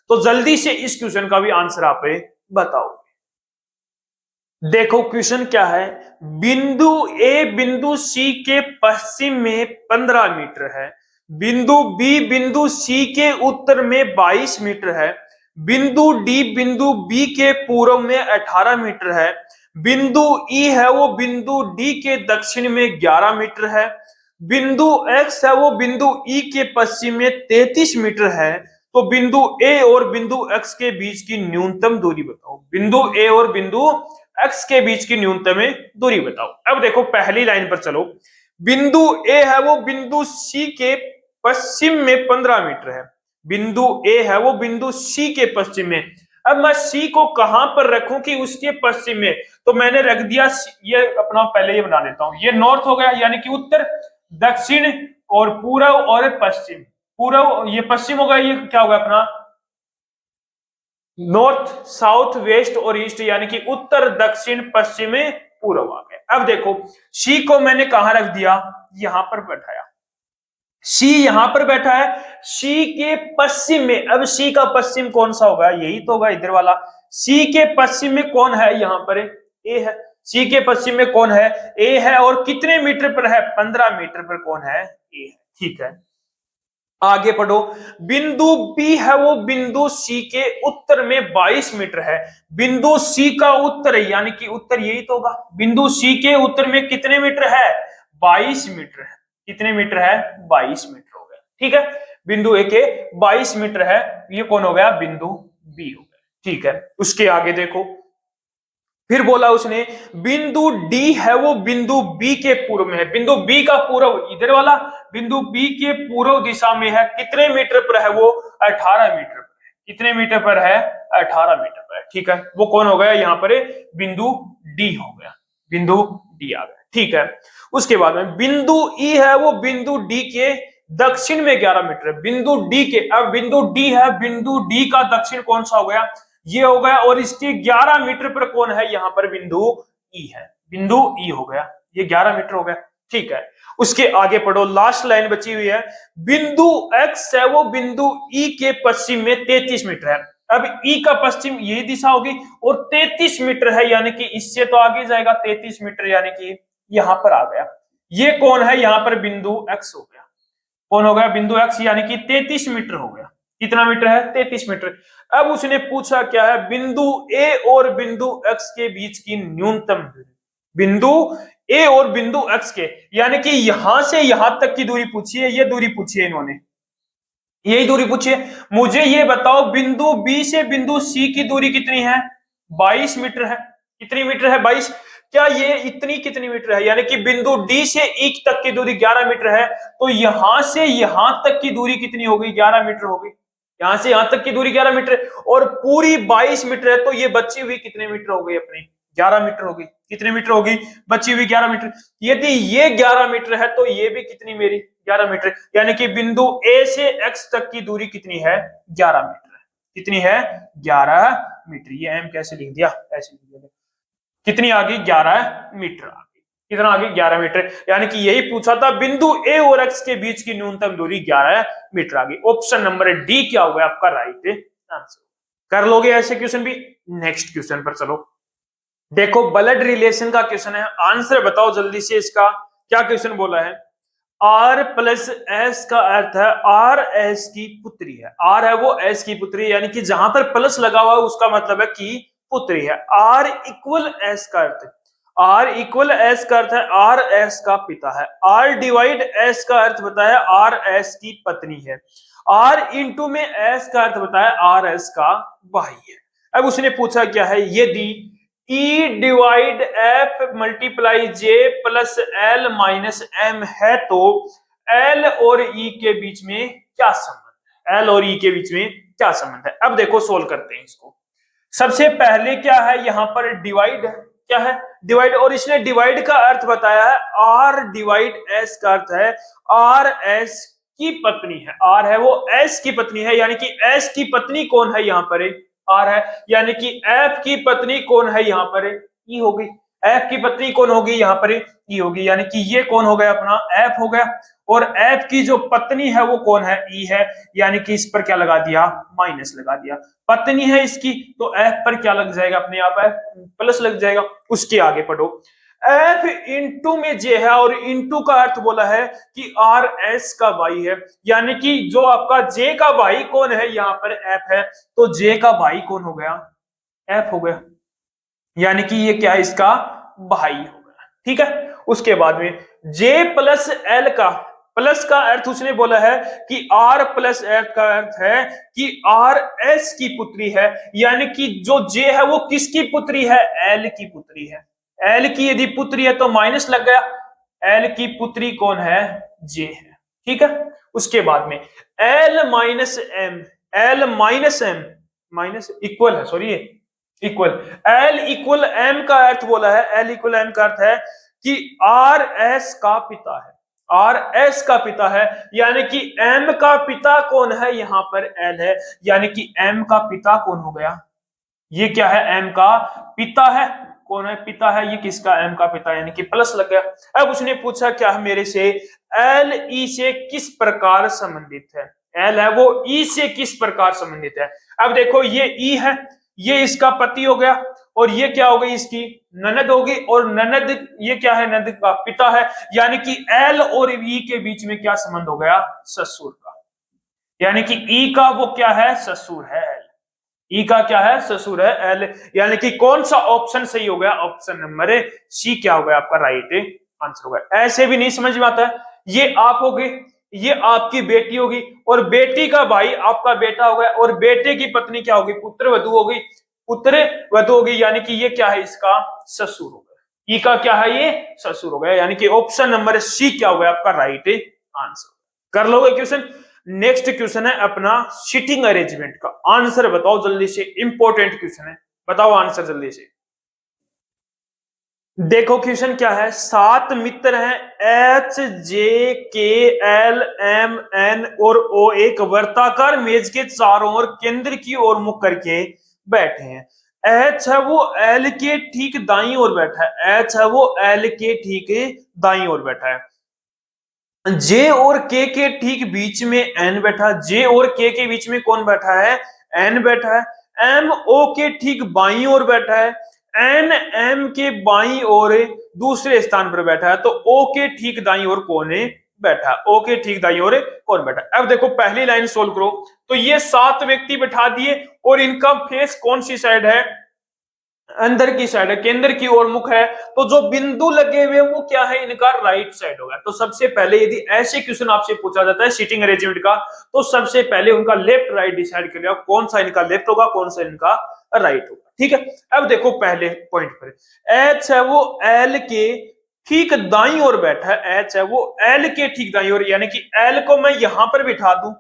तो जल्दी से इस क्वेश्चन का भी आंसर आप बताओ। देखो क्वेश्चन क्या है, बिंदु ए बिंदु सी के पश्चिम में 15 मीटर है, बिंदु बी बिंदु सी के उत्तर में 22 मीटर है, बिंदु डी बिंदु बी के पूर्व में 18 मीटर है, बिंदु ई है वो बिंदु डी के दक्षिण में 11 मीटर है, बिंदु एक्स है वो बिंदु ई के पश्चिम में 33 मीटर है। तो बिंदु ए और बिंदु एक्स के बीच की न्यूनतम दूरी बताओ, बिंदु ए और बिंदु एक्स के बीच की न्यूनतम दूरी बताओ। अब देखो पहली लाइन पर चलो, बिंदु ए है वो बिंदु सी के पश्चिम में 15 मीटर है, बिंदु ए है वो बिंदु सी के पश्चिम में। अब मैं सी को कहां पर रखूं कि उसके पश्चिम में, तो मैंने रख दिया ये अपना, पहले ये बना देता हूं, ये नॉर्थ हो गया, यानी कि उत्तर, दक्षिण और पूर्व और पश्चिम, पूर्व ये पश्चिम होगा, ये क्या होगा अपना नॉर्थ साउथ वेस्ट और ईस्ट, यानी कि उत्तर दक्षिण पश्चिम पूर्व आ गए। अब देखो सी को मैंने कहां रख दिया, यहां पर बैठाया, सी यहां पर बैठा है, सी के पश्चिम में। अब सी का पश्चिम कौन सा होगा, यही तो होगा इधर वाला। सी के पश्चिम में कौन है, यहां पर ए है, सी के पश्चिम में कौन है, ए है, और कितने मीटर पर है, 15 मीटर पर कौन है, ए है, ठीक है। आगे पढ़ो। बिंदु बी है वो बिंदु सी के उत्तर में 22 मीटर है। बिंदु सी का उत्तर है, यानी कि उत्तर यही तो होगा। बिंदु सी के उत्तर में कितने मीटर है? 22 मीटर है। कितने मीटर है? 22 मीटर हो गया। ठीक है, बिंदु ए के 22 मीटर है। ये कौन हो गया? बिंदु बी हो गया। ठीक है, उसके आगे देखो, फिर बोला उसने बिंदु डी है वो बिंदु बी के पूर्व में है। बिंदु बी का पूर्व इधर वाला, बिंदु बी के पूर्व दिशा में है। कितने मीटर पर है वो? 18 मीटर पर है। कितने मीटर पर है? 18 मीटर पर है। ठीक है, वो कौन हो गया यहाँ पर? बिंदु डी हो गया। बिंदु डी आ गया। ठीक है, उसके बाद में बिंदु ई है वो बिंदु डी के दक्षिण में 11 मीटर है। बिंदु डी के, अब बिंदु डी है, बिंदु डी का दक्षिण कौन सा हो गया? ये हो गया। और इसके 11 मीटर पर कौन है? यहाँ पर बिंदु ई है। बिंदु ई हो गया, ये 11 मीटर हो गया। ठीक है, उसके आगे पढ़ो, लास्ट लाइन बची हुई है। बिंदु एक्स है वो बिंदु ई के पश्चिम में 33 मीटर है। अब ई का पश्चिम यही दिशा होगी और 33 मीटर है, यानी कि इससे तो आगे जाएगा 33 मीटर, यानी कि यहां पर आ गया। ये कौन है? यहां पर बिंदु एक्स हो गया। कौन हो गया? बिंदु एक्स, यानी कि 33 मीटर हो गया। कितना मीटर है? 33 मीटर। अब उसने पूछा क्या है? बिंदु ए और बिंदु एक्स के बीच की न्यूनतम दूरी। बिंदु ए और बिंदु एक्स के, यानी कि यहां से यहां तक की दूरी पूछी है। ये दूरी पूछी है इन्होंने, यही दूरी पूछी है। मुझे ये बताओ बिंदु बी से बिंदु सी की दूरी कितनी है? 22 मीटर है। कितनी मीटर है? 22। क्या ये इतनी कितनी मीटर है? यानी कि बिंदु डी से ई तक की दूरी 11 मीटर है, तो यहां से यहां तक की दूरी कितनी होगी? 11 मीटर होगी। यहां से यहां तक की दूरी 11 मीटर, और पूरी 22 मीटर है, तो ये बची हुई कितने मीटर हो गई अपनी? 11 मीटर होगी। कितने मीटर होगी? बची हुई 11 मीटर। यदि ये 11 मीटर है तो ये भी कितनी मेरी? 11 मीटर। यानी कि बिंदु ए से एक्स तक की दूरी कितनी है? 11 मीटर है। कितनी है? 11 मीटर। ये एम कैसे लिख दिया? ऐसे लिख दिया। कितनी आ गई? 11 मीटर आ गई। कितना आ गई? 11 मीटर। यानी कि यही पूछा था, बिंदु ए और एक्स के बीच की न्यूनतम दूरी 11 मीटर आ गई। ऑप्शन नंबर डी क्या होगा आपका राइट आंसर? कर लोगे ऐसे क्वेश्चन भी? नेक्स्ट क्वेश्चन पर चलो। देखो, ब्लड रिलेशन का क्वेश्चन है, आंसर बताओ जल्दी से इसका। क्या क्वेश्चन बोला है? आर प्लस एस का अर्थ है आर एस की पुत्री है। आर है वो एस की पुत्री, यानी कि जहां पर प्लस लगा हुआ है उसका मतलब है कि पुत्री है। आर इक्वल एस का अर्थ, आर इक्वल एस का अर्थ है आर एस का पिता है। आर डिवाइड एस का अर्थ बताया आर एस की पत्नी है। आर इंटू में एस का अर्थ बताया आर एस का भाई है। अब उसने पूछा क्या है? यदि ई डिवाइड एफ मल्टीप्लाई जे प्लस एल माइनस एम है, तो एल और ई के बीच में क्या संबंध है? एल और ई के बीच में क्या संबंध है? अब देखो, सोल्व करते हैं इसको। सबसे पहले क्या है? यहां पर डिवाइड है। क्या है? डिवाइड। और इसने डिवाइड का अर्थ बताया है आर डिवाइड एस का अर्थ है आर एस की पत्नी है। आर है वो एस की पत्नी है, यानी कि एस की पत्नी कौन है? यहाँ पर आर है, यानी कि एफ की पत्नी कौन है? यहाँ पर ई होगी। एफ की पत्नी कौन होगी? यहाँ पर ई होगी, यानी कि ये कौन हो गया? अपना एफ हो गया। और एफ की जो पत्नी है वो कौन है? ई है, यानी कि इस पर क्या लगा दिया? माइनस लगा दिया। पत्नी है इसकी, तो एफ पर क्या लग जाएगा? अपने आप एफ प्लस लग जाएगा। उसके आगे पढ़ो, एफ इंटू में जे है, और इंटू का अर्थ बोला है कि आर एस का भाई है, यानी कि जो आपका जे का भाई कौन है? यहाँ पर एफ है, तो जे का भाई कौन हो गया? एफ हो गया, यानी कि ये क्या है? इसका भाई हो गया। ठीक है, उसके बाद में जे प्लस एल का, प्लस का अर्थ उसने बोला है कि आर प्लस एफ का अर्थ है कि आर एस की पुत्री है, यानी कि जो जे है वो किसकी पुत्री है? एल की पुत्री है। एल की यदि पुत्री है तो माइनस लग गया। एल की पुत्री कौन है? जे है। ठीक है, उसके बाद में L minus M, L minus M minus equal है, sorry equal, L equal M का अर्थ बोला है, एल इक्वल एम का अर्थ है कि आर एस का पिता है। आर एस का पिता है, यानी कि एम का पिता कौन है? यहाँ पर एल है, यानी कि एम का पिता कौन हो गया? ये क्या है? एम का पिता है। कौन है? पिता है। ये किसका? एम का पिता, यानी कि प्लस लग गया। अब उसने पूछा क्या है मेरे से? एल ई से किस प्रकार संबंधित है? एल है वो ई से किस प्रकार संबंधित है? अब देखो, ये ई है, ये इसका पति हो गया, और ये क्या हो गई? इसकी ननद होगी, और ननद ये क्या है? ननद का पिता है, यानी कि एल और ई के बीच में क्या संबंध हो गया? ससुर का। यानी कि ई का वो क्या है, ससुर है एल। ई का क्या है, ससुर है एल। यानी कि कौन सा ऑप्शन सही हो गया, ऑप्शन नंबर सी क्या हो गया आपका राइट आंसर हो गया। ऐसे भी नहीं समझ में आता है, ये आप हो गए, ये आपकी बेटी होगी, और बेटी का भाई आपका बेटा हो गया, और बेटे की पत्नी क्या होगी, पुत्र वधु हो गई, पुत्र वधु होगी, यानी कि ये क्या है, इसका ससुर हो गया। ई का क्या है, ये ससुर हो गया, यानी कि ऑप्शन नंबर सी क्या हो गया आपका राइट आंसर। कर लोगे क्वेश्चन। नेक्स्ट क्वेश्चन है अपना सीटिंग अरेंजमेंट का, आंसर बताओ जल्दी से, इंपॉर्टेंट क्वेश्चन है, बताओ आंसर जल्दी से। देखो क्वेश्चन क्या है, 7 मित्र हैं एच जे के एल एम एन और ओ एक वर्ताकार मेज के चारों ओर केंद्र की ओर मुख करके बैठे हैं। एच है वो एल के ठीक दाईं ओर बैठा है, एच है वो एल के ठीक दाईं ओर बैठा है। जे और के ठीक बीच में एन बैठा, जे और के बीच में कौन बैठा है, एन बैठा है। एम ओ के ठीक बाईं ओर बैठा है, एन एम के बाईं ओर दूसरे स्थान पर बैठा है, तो ओ के ठीक दाईं ओर कौन है बैठा, ओ के ठीक दाईं ओर कौन बैठा। अब देखो पहली लाइन सोल्व करो, तो ये 7 व्यक्ति बैठा दिए, और इनका फेस कौन सी साइड है, अंदर की साइड है, केंद्र की ओर मुख है, तो जो बिंदु लगे हुए वो क्या है, इनका राइट साइड होगा। तो सबसे पहले यदि ऐसे क्वेश्चन आपसे पूछा जाता है सीटिंग अरेंजमेंट का, तो सबसे पहले उनका लेफ्ट राइट डिसाइड करिएगा, कौन सा इनका लेफ्ट होगा, कौन सा इनका राइट होगा, ठीक है। अब देखो पहले पॉइंट पर, एच है वो एल के ठीक दाईं ओर बैठा है, एच है वो एल के ठीक दाईं ओर, यानी कि एल को मैं यहां पर बिठा दूं,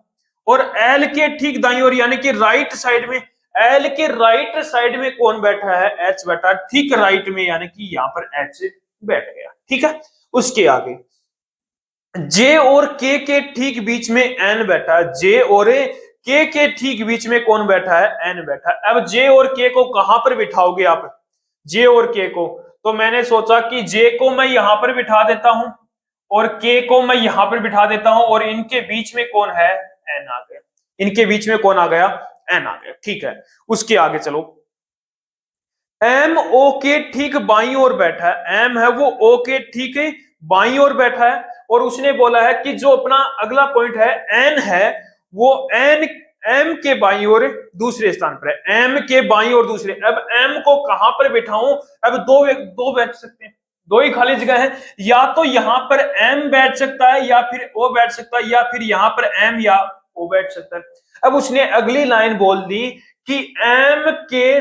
और एल के ठीक दाईं ओर यानी कि राइट साइड में, एल के राइट साइड में कौन बैठा है, एच बैठा ठीक राइट में, यानी कि यहां पर एच बैठ गया, ठीक है। उसके आगे जे और के ठीक बीच में एन बैठा है, जे और के ठीक बीच में कौन बैठा है, एन बैठा है। अब जे और के को कहां पर बिठाओगे आप, जे और के को, तो मैंने सोचा कि जे को मैं यहां पर बिठा देता हूं, और के को मैं यहां पर बिठा देता हूं, और इनके बीच में कौन है, एन आ गया, इनके बीच में कौन आ गया, एन आ गया, ठीक है। उसके आगे चलो, एम ओ के ठीक बाईं ओर बैठा है, एम है वो ओ के ठीक बाईं ओर बैठा है, और उसने बोला है कि जो अपना अगला पॉइंट है एन है, वो एन एम के बाईं ओर दूसरे स्थान पर है, एम के बाईं ओर दूसरे। अब एम को कहां पर बिठाऊं, अब दो दो बैठ सकते हैं, दो ही खाली जगह है, या तो यहां पर एम बैठ सकता है, या फिर ओ बैठ सकता है, या फिर यहां पर एम या ओ बैठ सकता है। अब उसने अगली लाइन बोल दी कि एम के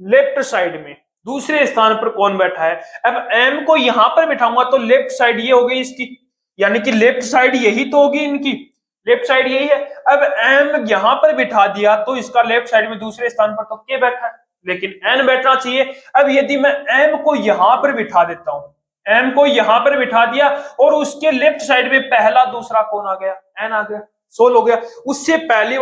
लेफ्ट साइड में दूसरे स्थान पर कौन बैठा है। अब एम को यहां पर बिठाऊंगा तो लेफ्ट साइड ये हो गई इसकी, यानी कि लेफ्ट साइड यही तो होगी इनकी, लेफ्ट साइड यही है। अब एम यहां पर बिठा दिया तो इसका लेफ्ट साइड में दूसरे स्थान पर तो के बैठा है, लेकिन एन बैठना चाहिए। अब यदि मैं एम को यहां पर बिठा देता हूं, एम को यहां पर बिठा दिया, और उसके लेफ्ट साइड में पहला दूसरा कौन आ गया, एन आ गया, सोल हो गया। उससे पहली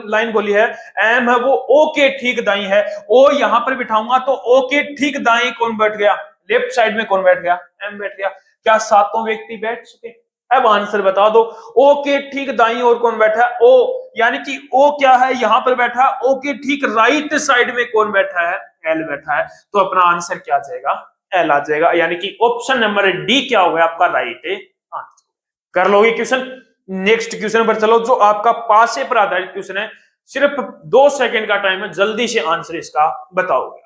लाइन बोली है एम है वो ओ के ठीक दाई है, ओ यहां पर बिठाऊंगा तो ओ के ठीक दाई कौन बैठ गया, लेफ्ट साइड में कौन बैठ गया, एम बैठ गया। क्या सातों व्यक्ति बैठ चुके, अब आंसर बता दो। ओ के ठीक दाई और कौन बैठा है, ओ, यानी कि ओ क्या है यहां पर बैठा है, ओ के ठीक राइट साइड में कौन बैठा है, एल बैठा है, तो अपना आंसर क्या आ जाएगा, एल आ जाएगा, यानी कि ऑप्शन नंबर डी क्या होगा आपका राइट आंसर। कर लोगे क्वेश्चन। नेक्स्ट क्वेश्चन पर चलो, जो आपका पासे पर आधारित क्वेश्चन है, सिर्फ 2 सेकंड का टाइम है, जल्दी से आंसर इसका बताओगे।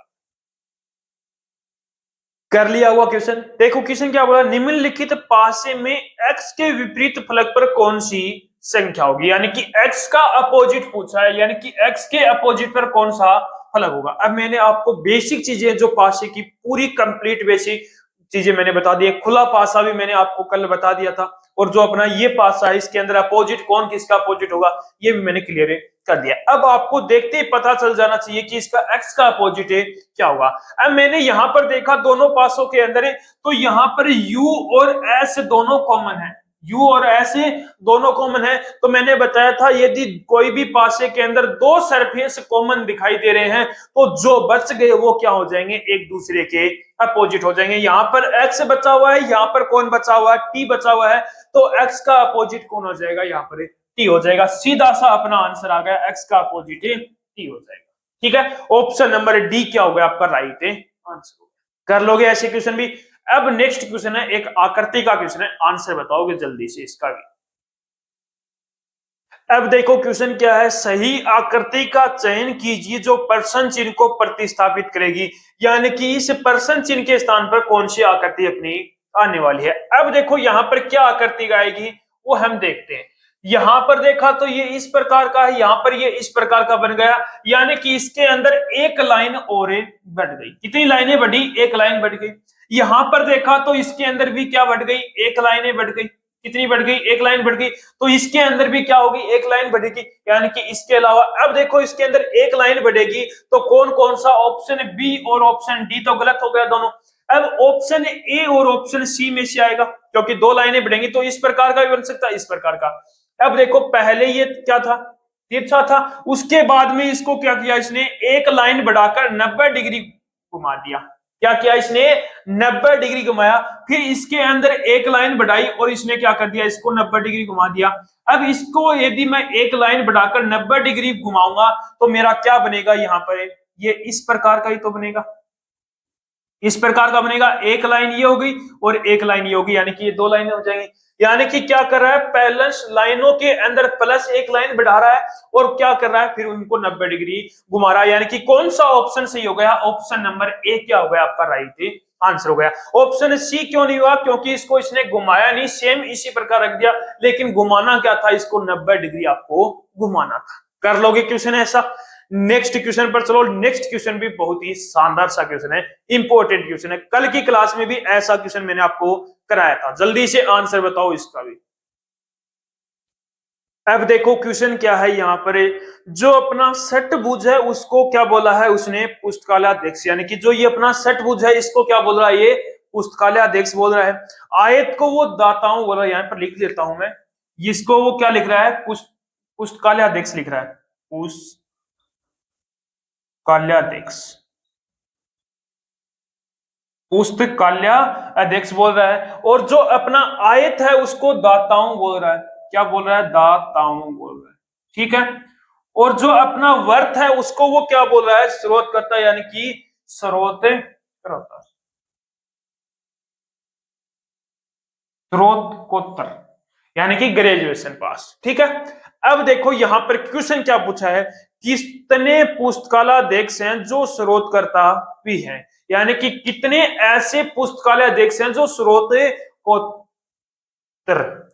कर लिया हुआ क्वेश्चन। देखो क्वेश्चन क्या बोला, निम्नलिखित पासे में x के विपरीत फलक पर कौन सी संख्या होगी, यानी कि x का अपोजिट पूछा है, यानी कि x के अपोजिट पर कौन सा फलक होगा। अब मैंने आपको बेसिक चीजें जो पासे की पूरी कंप्लीट बेसिक चीजें मैंने बता दी, खुला पासा भी मैंने आपको कल बता दिया था, और जो अपना ये पासा है इसके अंदर अपोजिट कौन किसका अपोजिट होगा ये भी मैंने क्लियर कर दिया। अब आपको देखते ही पता चल जाना चाहिए कि इसका x का अपोजिट है क्या होगा। अब मैंने यहां पर देखा दोनों पासों के अंदर है, तो यहां पर u और s दोनों कॉमन है, u और s दोनों कॉमन है। तो मैंने बताया था यदि कोई भी पासे के अंदर दो सरफेस कॉमन दिखाई दे रहे हैं, तो जो बच गए वो क्या हो जाएंगे, एक दूसरे के अपोजिट हो जाएंगे। यहां पर x बचा हुआ है, यहां पर कौन बचा हुआ है, t बचा हुआ है, तो x का अपोजिट कौन हो जाएगा, यहां पर t हो जाएगा। सीधा सा अपना आंसर आ गया, x का अपोजिट t हो जाएगा, ठीक है। ऑप्शन नंबर डी क्या हो गया आपका राइट आंसर। कर लोगे ऐसे क्वेश्चन भी। अब नेक्स्ट क्वेश्चन है, एक आकृति का क्वेश्चन है, आंसर बताओगे जल्दी से इसका भी। अब देखो क्वेश्चन क्या है, सही आकृति का चयन कीजिए जो प्रश्न चिन्ह को प्रतिस्थापित करेगी, यानी कि इस प्रश्न चिन्ह के स्थान पर कौन सी आकृति अपनी आने वाली है। अब देखो यहाँ पर क्या आकृति आएगी वो हम देखते हैं। यहाँ पर देखा तो ये इस प्रकार का है, यहाँ पर ये इस प्रकार का बन गया, यानी कि इसके अंदर एक लाइन और बढ़ गई। कितनी लाइनें बढ़ी? एक लाइन बढ़ गई। यहाँ पर देखा तो इसके अंदर भी क्या बढ़ गई? एक लाइनें बढ़ गई। कितनी बढ़ गई? एक लाइन बढ़ गई। तो इसके अंदर भी क्या होगी? एक लाइन बढ़ेगी, यानी कि इसके अलावा अब देखो इसके अंदर एक लाइन बढ़ेगी तो कौन कौन सा? ऑप्शन बी और ऑप्शन डी तो गलत हो गया दोनों। अब ऑप्शन ए और ऑप्शन सी में से आएगा, क्योंकि दो लाइनें बढ़ेंगी तो इस प्रकार का भी बन सकता है, इस प्रकार का। अब देखो पहले ये क्या था? तिरछा था, उसके बाद में इसको क्या किया इसने? एक लाइन बढ़ाकर 90 डिग्री घुमा दिया। क्या किया इसने? 90 डिग्री घुमाया। फिर इसके अंदर एक लाइन बढ़ाई और इसने क्या कर दिया? इसको 90 डिग्री घुमा दिया। अब इसको यदि मैं एक लाइन बढ़ाकर 90 डिग्री घुमाऊंगा तो मेरा क्या बनेगा? यहाँ पर ये इस प्रकार का ही तो बनेगा, इस प्रकार का बनेगा। एक लाइन ये हो गई और एक लाइन ये होगी, यानी कि ये दो लाइनें हो जाएंगी। यानी कि क्या कर रहा है? प्लस लाइनों के अंदर प्लस एक लाइन बढ़ा रहा है और क्या कर रहा है? फिर उनको 90 डिग्री घुमा रहा है। यानी कि कौन सा ऑप्शन सही हो गया? ऑप्शन नंबर ए क्या हो गया आपका? राइट आंसर हो गया। ऑप्शन सी क्यों नहीं हुआ? क्योंकि इसको इसने घुमाया नहीं, सेम इसी प्रकार रख दिया, लेकिन घुमाना क्या था? इसको 90 डिग्री आपको घुमाना था। कर लोगे क्वेश्चन ऐसा? नेक्स्ट क्वेश्चन पर चलो। नेक्स्ट क्वेश्चन भी बहुत ही शानदार सा क्वेश्चन है, इंपॉर्टेंट क्वेश्चन है। कल की क्लास में भी ऐसा क्वेश्चन मैंने आपको कराया था। जल्दी से आंसर बताओ इसका भी। अब देखो क्वेश्चन क्या है यहाँ पर, जो अपना षटभुज है उसको क्या बोला है उसने? पुस्तकालयाध्यक्ष। यानी कि जो ये अपना षटभुज है इसको क्या बोल रहा है? ये पुस्तकालयाध्यक्ष बोल रहा है। आयत को वो दाताओं बोल रहा है, यहाँ पर लिख देता हूं मैं। इसको वो क्या लिख रहा है? पुस्तकालयाध्यक्ष लिख रहा है, पुस्तकालयाध्यक्ष। पुस्तकालयाध्यक्ष बोल रहा है। और जो अपना आयत है उसको दाताओं बोल रहा है। क्या बोल रहा है? दाताओं बोल रहा है, ठीक है। और जो अपना वर्त है उसको वो क्या बोल रहा है? स्रोतकर्ता, यानी कि स्रोतकर्ता, स्रोतकोत्तर, यानी कि ग्रेजुएशन पास, ठीक है। अब देखो यहां पर क्वेश्चन क्या पूछा है, कितने पुस्तकालयाध्यक्ष हैं जो स्रोतकर्ता भी हैं, यानी कि कितने ऐसे पुस्तकालयाध्यक्ष हैं जो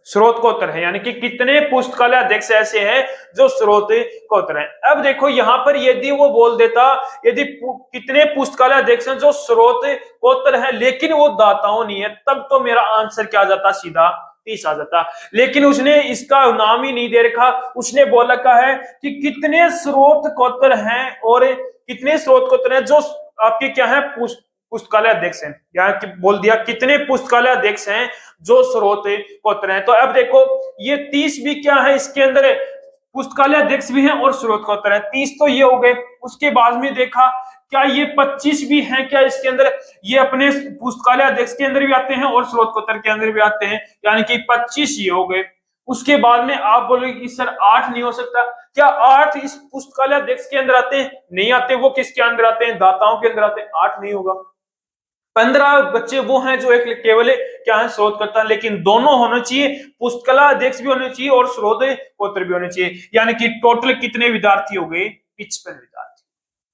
स्रोतकोत्तर है, यानी कि कितने पुस्तकालयाध्यक्ष ऐसे हैं जो स्रोतकोत्तर हैं। अब देखो यहां पर यदि वो बोल देता यदि कितने पुस्तकालयाध्यक्ष हैं जो स्रोतकोत्तर हैं लेकिन वो दाताओं नहीं है, तब तो मेरा आंसर क्या आ जाता? सीधा 30 आ जाता। लेकिन उसने इसका नाम ही नहीं दे रखा, उसने बोल रखा है कि कितने स्रोतकोत्तर हैं, और कितने स्रोतकोत्तर हैं जो आपके क्या है? पुस्तकालयाध्यक्ष हैं। यहाँ बोल दिया कितने पुस्तकालयाध्यक्ष हैं जो स्रोतकोत्तर हैं। तो अब देखो ये 30 भी क्या है? इसके अंदर पुस्तकालयाध्यक्ष भी हैं और स्रोतकोत्तर हैं। 30 तो ये हो गए। उसके बाद में देखा क्या ये 25 भी हैं क्या इसके अंदर? ये अपने पुस्तकालयाध्यक्ष के अंदर भी आते हैं और स्रोतकोत्तर के अंदर भी आते हैं, यानी कि 25 ये हो गए। उसके बाद में आप बोलोगे कि सर 8 नहीं हो सकता। क्या 8 इस पुस्तकालयाध्यक्ष के अंदर आते हैं? नहीं आते। वो किसके अंदर आते हैं? दाताओं के अंदर आते हैं। 8 नहीं होगा। 15 बच्चे वो हैं जो एक केवल क्या है? शोधकर्ता। लेकिन दोनों होने चाहिए, पुस्तकालयाध्यक्ष भी होने चाहिए और स्रोतकोत्तर भी होने चाहिए। यानी कि टोटल कितने विद्यार्थी हो गए? 55 विद्यार्थी।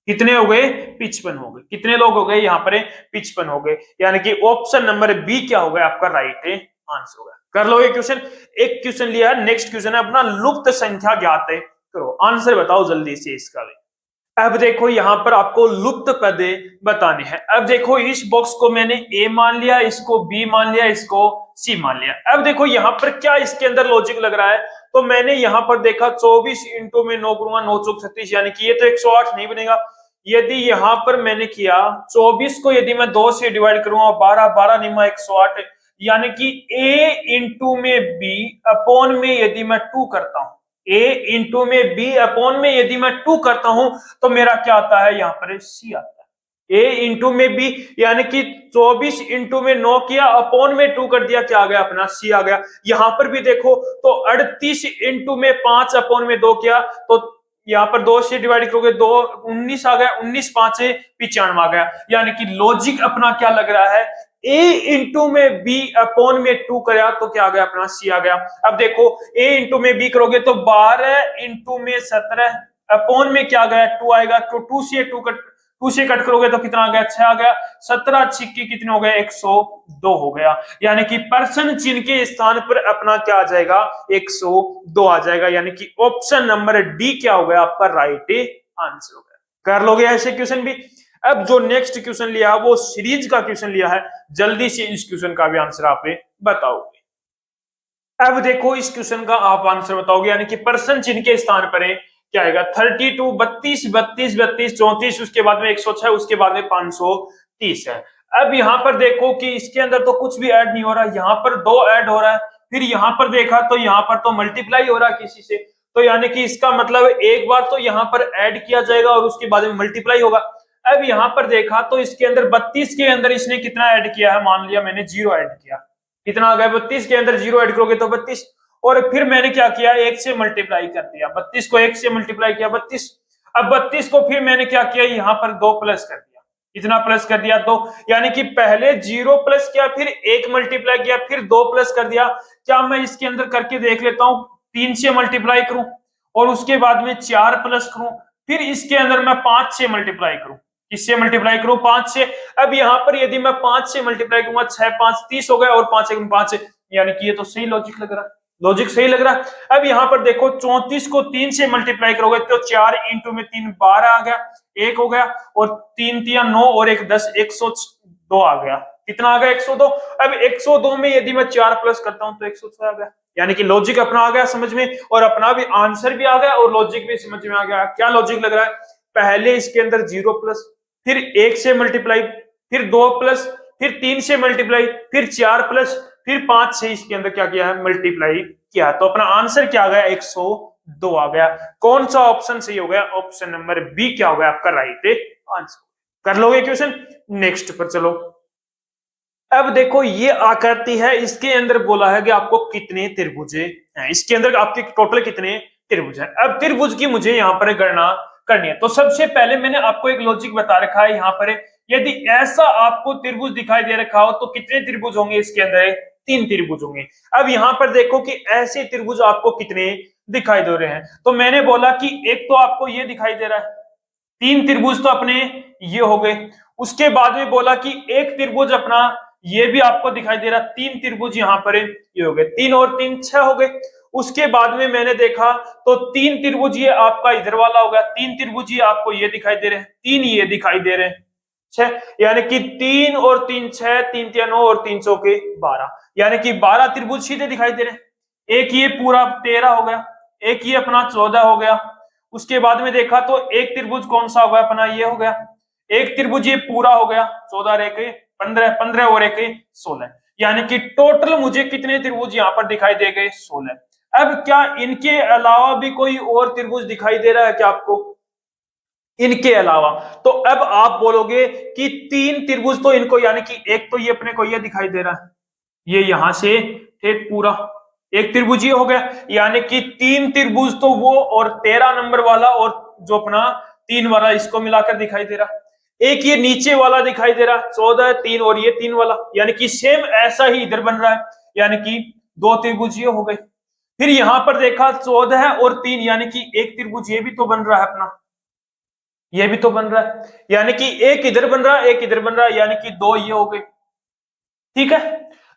कितने हो गए? 55 हो गए। कितने लोग हो गए यहाँ पर? 55 हो गए। यानी कि ऑप्शन नंबर बी क्या हो गया आपका? राइट आंसर होगा। कर लो ये क्वेश्चन। एक क्वेश्चन लिया, नेक्स्ट क्वेश्चन है अपना लुप्त संख्या ज्ञात करो। आंसर बताओ जल्दी से इसका भी। अब देखो यहां पर आपको लुप्त पदे बताने हैं। अब देखो इस बॉक्स को मैंने ए मान लिया, इसको बी मान लिया, इसको सी मान लिया। अब देखो यहां पर क्या इसके अंदर लॉजिक लग रहा है, तो मैंने यहां पर देखा 24 इंटू में 9 गुणा 9 चौक 36, यानी कि ये तो 108 नहीं बनेगा। यदि यहां पर मैंने किया 24 को यदि मैं 2 से डिवाइड करूंगा, 12 12 निमा 108, यानी कि ए इंटू में बी अपॉन में यदि मैं 2 करता हूं, ए इंटू में बी अपॉन में यदि मैं 2 करता हूं तो मेरा क्या आता है? यहां पर सी आता है। ए इंटू में बी, यानी कि 24 इंटू में 9 किया, अपॉन में 2 कर दिया, क्या आ गया? अपना सी आ गया। यहां पर भी देखो तो 38 इंटू में 5 अपॉन में 2 किया, तो यहाँ पर 2 से डिवाइड करोगे 2 19 आ गया, 19 5 95 आ गया। यानी कि लॉजिक अपना क्या लग रहा है ए इंटू में बी अपॉन में 2 कराया तो क्या आ गया अपना सी आ गया। अब देखो ए इंटू में बी करोगे तो 12 इंटू में 17 अपॉन में क्या गया 2 आएगा, तो 2 से कट करोगे तो कितना आ गया 6 आ गया। 17 छिक्के कितने हो गए 102 हो गया, यानी कि परसेंट चिन्ह के स्थान पर अपना क्या आ जाएगा 102 आ जाएगा, यानी कि ऑप्शन नंबर डी क्या हो गया आपका राइट आंसर हो गया। कर लोगे ऐसे क्वेश्चन भी। अब जो नेक्स्ट क्वेश्चन लिया वो सीरीज का क्वेश्चन लिया है, जल्दी से इस क्वेश्चन का भी आंसर आप बताओगे। अब देखो इस क्वेश्चन का आप आंसर बताओगे, यानी कि परसेंट चिन्ह के स्थान पर है क्या आएगा 32 32 32 32 34, उसके बाद में 106, उसके बाद में 530 है। अब यहाँ पर देखो कि इसके अंदर तो कुछ भी ऐड नहीं हो रहा, यहाँ पर 2 ऐड हो रहा है, फिर यहाँ पर देखा तो यहाँ पर तो मल्टीप्लाई हो रहा है किसी से, तो यानी कि इसका मतलब एक बार तो यहाँ पर ऐड किया जाएगा और उसके बाद में मल्टीप्लाई होगा। अब यहाँ पर देखा तो इसके अंदर 32 के अंदर इसने कितना ऐड किया है, मान लिया मैंने 0 ऐड किया, कितना आ गया 32 के अंदर 0 ऐड करोगे तो 32, और फिर मैंने क्या किया 1 से मल्टीप्लाई कर दिया, 32 को 1 से मल्टीप्लाई किया 32। अब 32 को फिर मैंने क्या किया यहाँ पर 2 प्लस कर दिया, कितना प्लस कर दिया 2, यानी कि पहले 0 प्लस किया, फिर 1 मल्टीप्लाई किया, फिर 2 प्लस कर दिया। क्या मैं इसके अंदर करके देख लेता हूँ 3 से मल्टीप्लाई करूं और उसके बाद में 4 प्लस करूं, फिर इसके अंदर मैं 5 से मल्टीप्लाई करूं, किससे मल्टीप्लाई करूं 5 से। अब यहाँ पर यदि मैं 5 से मल्टीप्लाई करूंगा 6 5 30 हो गए और 5 1 5, यानी कि ये तो सही लॉजिक लग रहा है, लॉजिक सही लग रहा है। अब यहाँ पर देखो 34 को 3 से मल्टीप्लाई करोगे तो 4 इंटू में 3 12 आ गया, 1 हो गया, और 3 3 9 और 1 10 102 आ गया, कितना आ गया 102। अब 102 में यदि मैं 4 प्लस करता हूं तो 106 आ गया, यानी कि लॉजिक अपना आ गया समझ में, और अपना भी आंसर भी आ गया और लॉजिक भी समझ में आ गया। क्या लॉजिक लग रहा है, पहले इसके अंदर 0 प्लस, फिर 1 से मल्टीप्लाई, फिर 2 प्लस, फिर 3 से मल्टीप्लाई, फिर 4 प्लस, फिर 5 से इसके अंदर क्या किया है मल्टीप्लाई किया, तो अपना आंसर क्या आ गया 102 आ गया। कौन सा ऑप्शन सही हो गया, ऑप्शन नंबर बी क्या हो गया आपका राइट आंसर। कर लोगे क्वेश्चन, नेक्स्ट पर चलो। अब देखो ये आकृति है, इसके अंदर बोला है कि आपको कितने त्रिभुज हैं, इसके अंदर आपके टोटल कितने त्रिभुज हैं। अब त्रिभुज की मुझे यहाँ पर गणना करनी है, तो सबसे पहले मैंने आपको एक लॉजिक बता रखा है यहाँ पर, यदि ऐसा आपको त्रिभुज दिखाई दे रखा हो तो कितने त्रिभुज होंगे, इसके अंदर 3 त्रिभुज होंगे। अब यहाँ पर देखो कि ऐसे त्रिभुज आपको कितने दिखाई दे रहे हैं, तो मैंने बोला कि एक तो आपको ये दिखाई दे रहा है, 3 त्रिभुज तो अपने ये हो गए, उसके बाद में बोला कि एक त्रिभुज अपना ये भी आपको दिखाई दे रहा, 3 त्रिभुज यहाँ पर ये हो गए, 3 और 3 6 हो गए। उसके बाद में मैंने देखा तो 3 त्रिभुज ये आपका इधर वाला होगा, 3 त्रिभुज ये आपको ये दिखाई दे रहे हैं, 3 ये दिखाई दे रहे हैं 6, यानी कि 3 और 3 6, 3 3 9 और 3 6 के 12, यानी कि 12 त्रिभुज सीधे दिखाई दे रहे हैं। एक ये पूरा 13 हो गया, एक ये अपना 14 हो गया। उसके बाद में देखा तो एक त्रिभुज कौन सा हो गया अपना ये हो गया, एक त्रिभुज ये पूरा हो गया 14 और 1 15, 15 और 1 16, यानी कि टोटल मुझे कितने त्रिभुज यहाँ पर दिखाई दे गए 16। अब क्या इनके अलावा भी कोई और त्रिभुज दिखाई दे रहा है क्या आपको, इनके अलावा? तो अब आप बोलोगे कि 3 त्रिभुज तो इनको, यानी कि एक तो ये अपने को ये दिखाई दे रहा है, ये यहां से ठेठ पूरा एक त्रिभुज ये हो गया, यानी कि 3 त्रिभुज तो वो और 13 नंबर वाला और जो अपना 3 वाला इसको मिलाकर दिखाई दे रहा। एक ये नीचे वाला दिखाई दे रहा 14 3 और ये 3 वाला, यानी कि सेम ऐसा ही इधर बन रहा है, यानी कि 2 त्रिभुज ये हो गए। फिर यहां पर देखा 14 और 3, यानी कि एक त्रिभुज ये भी तो बन रहा है अपना, ये भी तो बन रहा है, यानी कि एक इधर बन रहा है एक इधर बन रहा है, यानी कि 2 ये हो गए। ठीक है,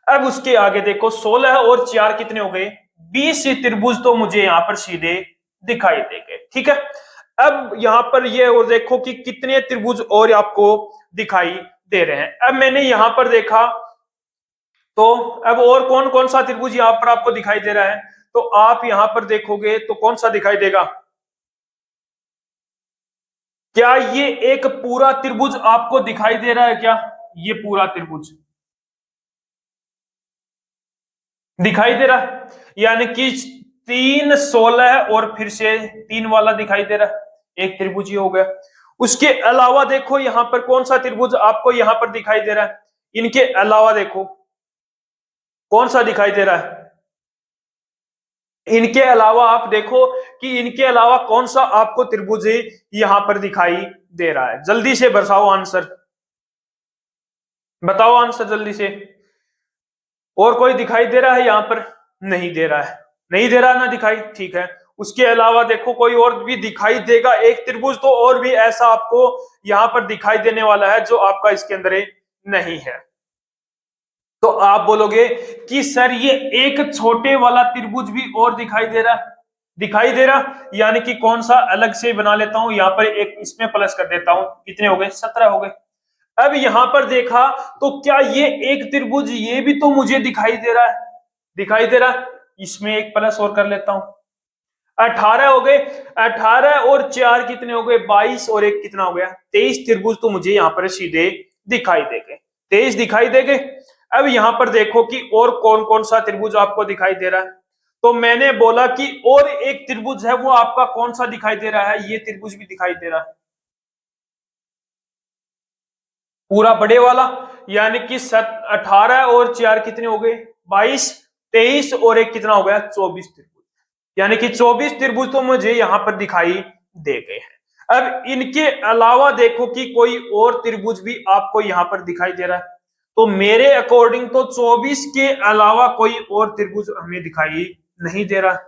अब उसके आगे देखो 16 और 4 कितने हो गए 20 त्रिभुज तो मुझे यहां पर सीधे दिखाई दे गए। ठीक है, अब यहां पर ये और देखो कि कितने त्रिभुज और आपको दिखाई दे रहे हैं। अब मैंने यहां पर देखा तो अब और कौन कौन सा त्रिभुज यहां पर आपको दिखाई दे रहा है, तो आप यहां पर देखोगे तो कौन सा दिखाई देगा, क्या ये एक पूरा त्रिभुज आपको दिखाई दे रहा है, क्या ये पूरा त्रिभुज दिखाई दे रहा है, यानी कि 3 16 और फिर से 3 वाला दिखाई दे रहा है, एक त्रिभुज ही हो गया। उसके अलावा देखो यहां पर कौन सा त्रिभुज आपको यहां पर दिखाई दे रहा है, इनके अलावा देखो कौन सा दिखाई दे रहा है, इनके अलावा आप देखो कि इनके अलावा कौन सा आपको त्रिभुज यहां पर दिखाई दे रहा है, जल्दी से बरसाओ आंसर। बताओ आंसर जल्दी से। और कोई दिखाई दे रहा है यहाँ पर? नहीं दे रहा है, नहीं दे रहा ना दिखाई, ठीक है। उसके अलावा देखो कोई और भी दिखाई देगा एक त्रिभुज तो और भी ऐसा आपको यहाँ पर दिखाई देने वाला है जो आपका इसके अंदर नहीं है। तो आप बोलोगे कि सर ये एक छोटे वाला त्रिभुज भी और दिखाई दे रहा है, दिखाई दे रहा, यानी कि कौन सा अलग से बना लेता हूं, यहाँ पर एक इसमें प्लस कर देता हूं, कितने हो गए 17 हो गए। अब यहां पर देखा तो क्या ये एक त्रिभुज ये भी तो मुझे दिखाई दे रहा है, दिखाई दे रहा है, इसमें एक प्लस और कर लेता हूं, 18 हो गए। 18 और 4 कितने हो गए 22 और एक कितना हो गया 23 त्रिभुज तो मुझे यहाँ पर सीधे दिखाई दे गए, 23 दिखाई दे गए। अब यहां पर देखो कि और कौन कौन सा त्रिभुज आपको दिखाई दे रहा है, तो मैंने बोला कि और एक त्रिभुज है वो आपका कौन सा दिखाई दे रहा है, ये त्रिभुज भी दिखाई दे रहा है पूरा बड़े वाला, यानी कि 18 और 4 कितने हो गए 22, 23 और एक कितना हो गया 24 त्रिभुज, यानी कि 24 त्रिभुज तो मुझे यहां पर दिखाई दे गए हैं। अब इनके अलावा देखो कि कोई और त्रिभुज भी आपको यहां पर दिखाई दे रहा है, तो मेरे अकॉर्डिंग तो 24 के अलावा कोई और त्रिभुज हमें दिखाई नहीं दे रहा,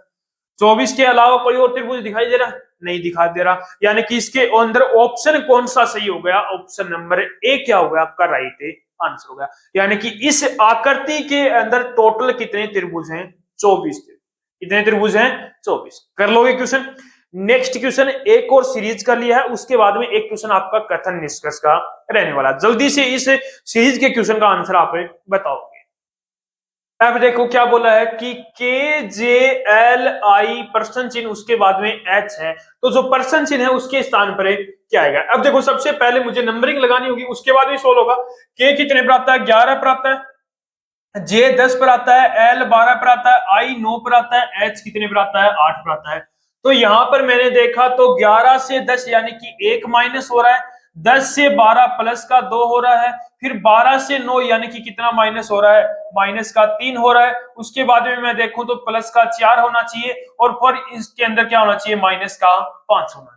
24 के अलावा कोई और त्रिभुज दिखाई दे रहा नहीं दिखा दे रहा, यानी कि इसके अंदर ऑप्शन कौन सा सही हो गया, ऑप्शन नंबर ए क्या हो गया आपका राइट आंसर हो गया। यानी कि इस आकृति के अंदर टोटल कितने त्रिभुज हैं 24 त्रिभुज, कितने त्रिभुज हैं 24। कर लोगे क्वेश्चन। नेक्स्ट क्वेश्चन एक और सीरीज का लिया है, उसके बाद में एक क्वेश्चन आपका कथन निष्कर्ष का रहने वाला, जल्दी से इस सीरीज के क्वेश्चन का आंसर आप बताओगे। अब देखो क्या बोला है कि के जे एल आई पर्सन चिन्ह उसके बाद में एच है, तो जो पर्सन चिन्ह है उसके स्थान पर क्या आएगा। अब देखो सबसे पहले मुझे नंबरिंग लगानी होगी, उसके बाद में सोल्व होगा। के कितने पर आता है 11 पर आता है, जे 10 पर आता है, एल 12 पर आता है, आई 9 पर आता है, एच कितने पर आता है 8 पर आता है। तो यहां पर मैंने देखा तो 11 से 10 यानी कि 1 माइनस हो रहा है, 10 से 12 प्लस का 2 हो रहा है, फिर 12 से 9 यानी कि कितना माइनस हो रहा है माइनस का 3 हो रहा है, उसके बाद में मैं देखूं तो प्लस का 4 होना चाहिए और फिर इसके अंदर क्या होना चाहिए माइनस का 5 होना चाहिए,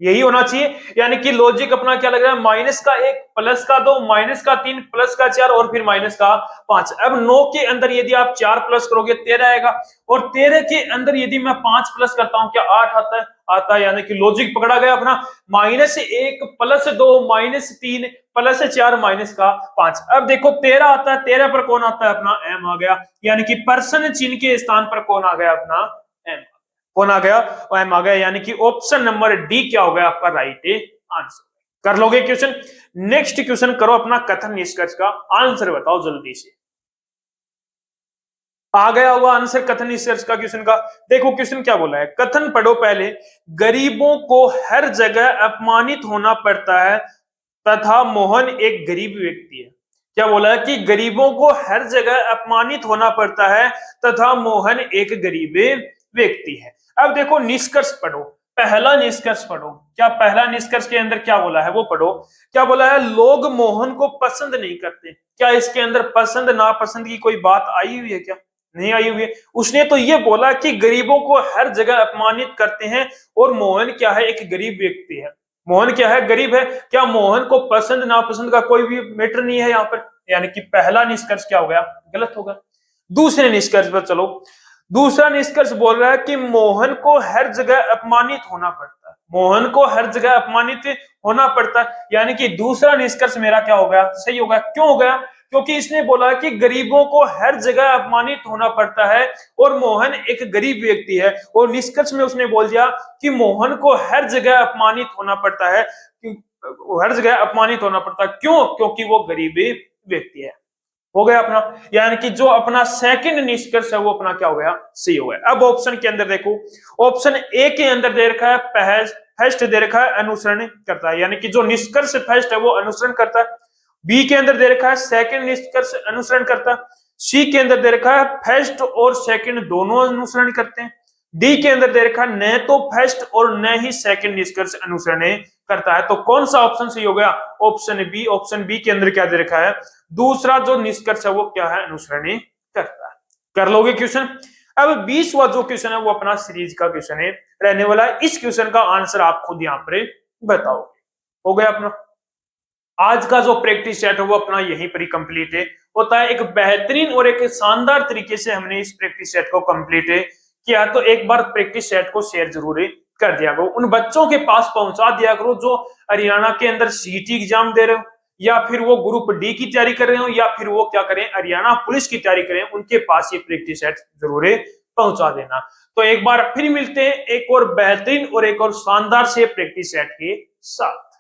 यही होना चाहिए। यानी कि लॉजिक अपना क्या लग रहा है माइनस का 1 प्लस का 2 माइनस का 3 प्लस का 4 और फिर माइनस का 5। अब 9 के अंदर यदि आप 4 प्लस करोगे 13 आएगा, और 13 के अंदर यदि मैं 5 प्लस करता हूं क्या 8 आता है, आता है, यानी कि लॉजिक पकड़ा गया अपना, -1 प्लस 2 -3 प्लस 4 माइनस का 5। अब देखो 13 आता है, 13 पर कौन आता है अपना एम आ गया, यानी कि पर्सन चिन्ह के स्थान पर कौन आ गया अपना एम, कौन आ गया एम आ गया, यानी कि ऑप्शन नंबर डी क्या हो गया आपका राइट आंसर। कर लोगे क्वेश्चन। नेक्स्ट क्वेश्चन करो अपना कथन निष्कर्ष का आंसर बताओ जल्दी से। आ गया होगा आंसर कथन निष्कर्ष का क्वेश्चन का। देखो क्वेश्चन क्या बोला है, कथन पढ़ो पहले। गरीबों को हर जगह अपमानित होना पड़ता है तथा मोहन एक गरीब व्यक्ति है। क्या बोला है कि गरीबों को हर जगह अपमानित होना पड़ता है तथा मोहन एक गरीब व्यक्ति है। अब देखो निष्कर्ष पढ़ो, पहला निष्कर्ष पढ़ो, क्या पहला निष्कर्ष के अंदर क्या बोला है वो पढ़ो। क्या बोला है लोग मोहन को पसंद नहीं करते, क्या इसके अंदर पसंद नापसंद की कोई बात आई हुई है, क्या नहीं आई हुई है। उसने तो ये बोला कि गरीबों को हर जगह अपमानित करते हैं और मोहन क्या है एक गरीब व्यक्ति है, मोहन क्या है गरीब है, क्या मोहन को पसंद नापसंद का कोई भी मैटर नहीं है यहाँ पर, यानी कि पहला निष्कर्ष क्या हो गया गलत होगा। दूसरे निष्कर्ष पर चलो, दूसरा निष्कर्ष बोल रहा है कि मोहन को हर जगह अपमानित होना पड़ता है, मोहन को हर जगह अपमानित होना पड़ता है, यानी कि दूसरा निष्कर्ष मेरा क्या हो गया सही हो गया। क्यों हो गया, क्योंकि इसने बोला कि गरीबों को हर जगह अपमानित होना पड़ता है और मोहन एक गरीब व्यक्ति है, और निष्कर्ष में उसने बोल दिया कि मोहन को हर जगह अपमानित होना पड़ता है, हर जगह अपमानित होना पड़ता है, क्यों, क्योंकि वो गरीब व्यक्ति है। हो गया अपना, यानी कि जो अपना सेकंड निष्कर्ष है वो अपना क्या हो गया सही हो गया। अब ऑप्शन के अंदर देखो, ऑप्शन ए के अंदर दे रखा है फर्स्ट दे रखा है अनुसरण करता है, यानी कि जो निष्कर्ष फर्स्ट है वो अनुसरण करता है। बी के अंदर दे रखा है सेकंड निष्कर्ष अनुसरण करता है। सी के अंदर दे रखा है फर्स्ट और सेकंड दोनों अनुसरण करते हैं। डी के अंदर दे रखा है न तो फर्स्ट और न ही सेकंड निष्कर्ष अनुसरण करता है। तो कौन सा ऑप्शन सही हो गया, ऑप्शन बी। ऑप्शन बी के अंदर क्या दे रखा है दूसरा जो निष्कर्ष है वो क्या है अनुसरण करता है। कर लोगे क्वेश्चन। अब 20वां जो क्वेश्चन है वो अपना सीरीज का क्वेश्चन है रहने वाला है। इस क्वेश्चन का आंसर आप खुद यहाँ पर बताओगे। हो गया अपना। आज का जो प्रैक्टिस सेट है वो अपना यहीं पर ही कंप्लीट है होता है। एक बेहतरीन और एक शानदार तरीके से हमने इस प्रैक्टिस सेट को कंप्लीट किया। तो एक बार प्रैक्टिस सेट को शेयर जरूर कर दिया करो, उन बच्चों के पास पहुंचा दिया करो जो हरियाणा के अंदर सीटी एग्जाम दे रहे हो, या फिर वो ग्रुप डी की तैयारी कर रहे हो, या फिर वो क्या करें हरियाणा पुलिस की तैयारी करें, उनके पास ये प्रैक्टिस सेट जरूर पहुंचा देना। तो एक बार फिर मिलते हैं एक और बेहतरीन और एक और शानदार से प्रैक्टिस सेट के साथ।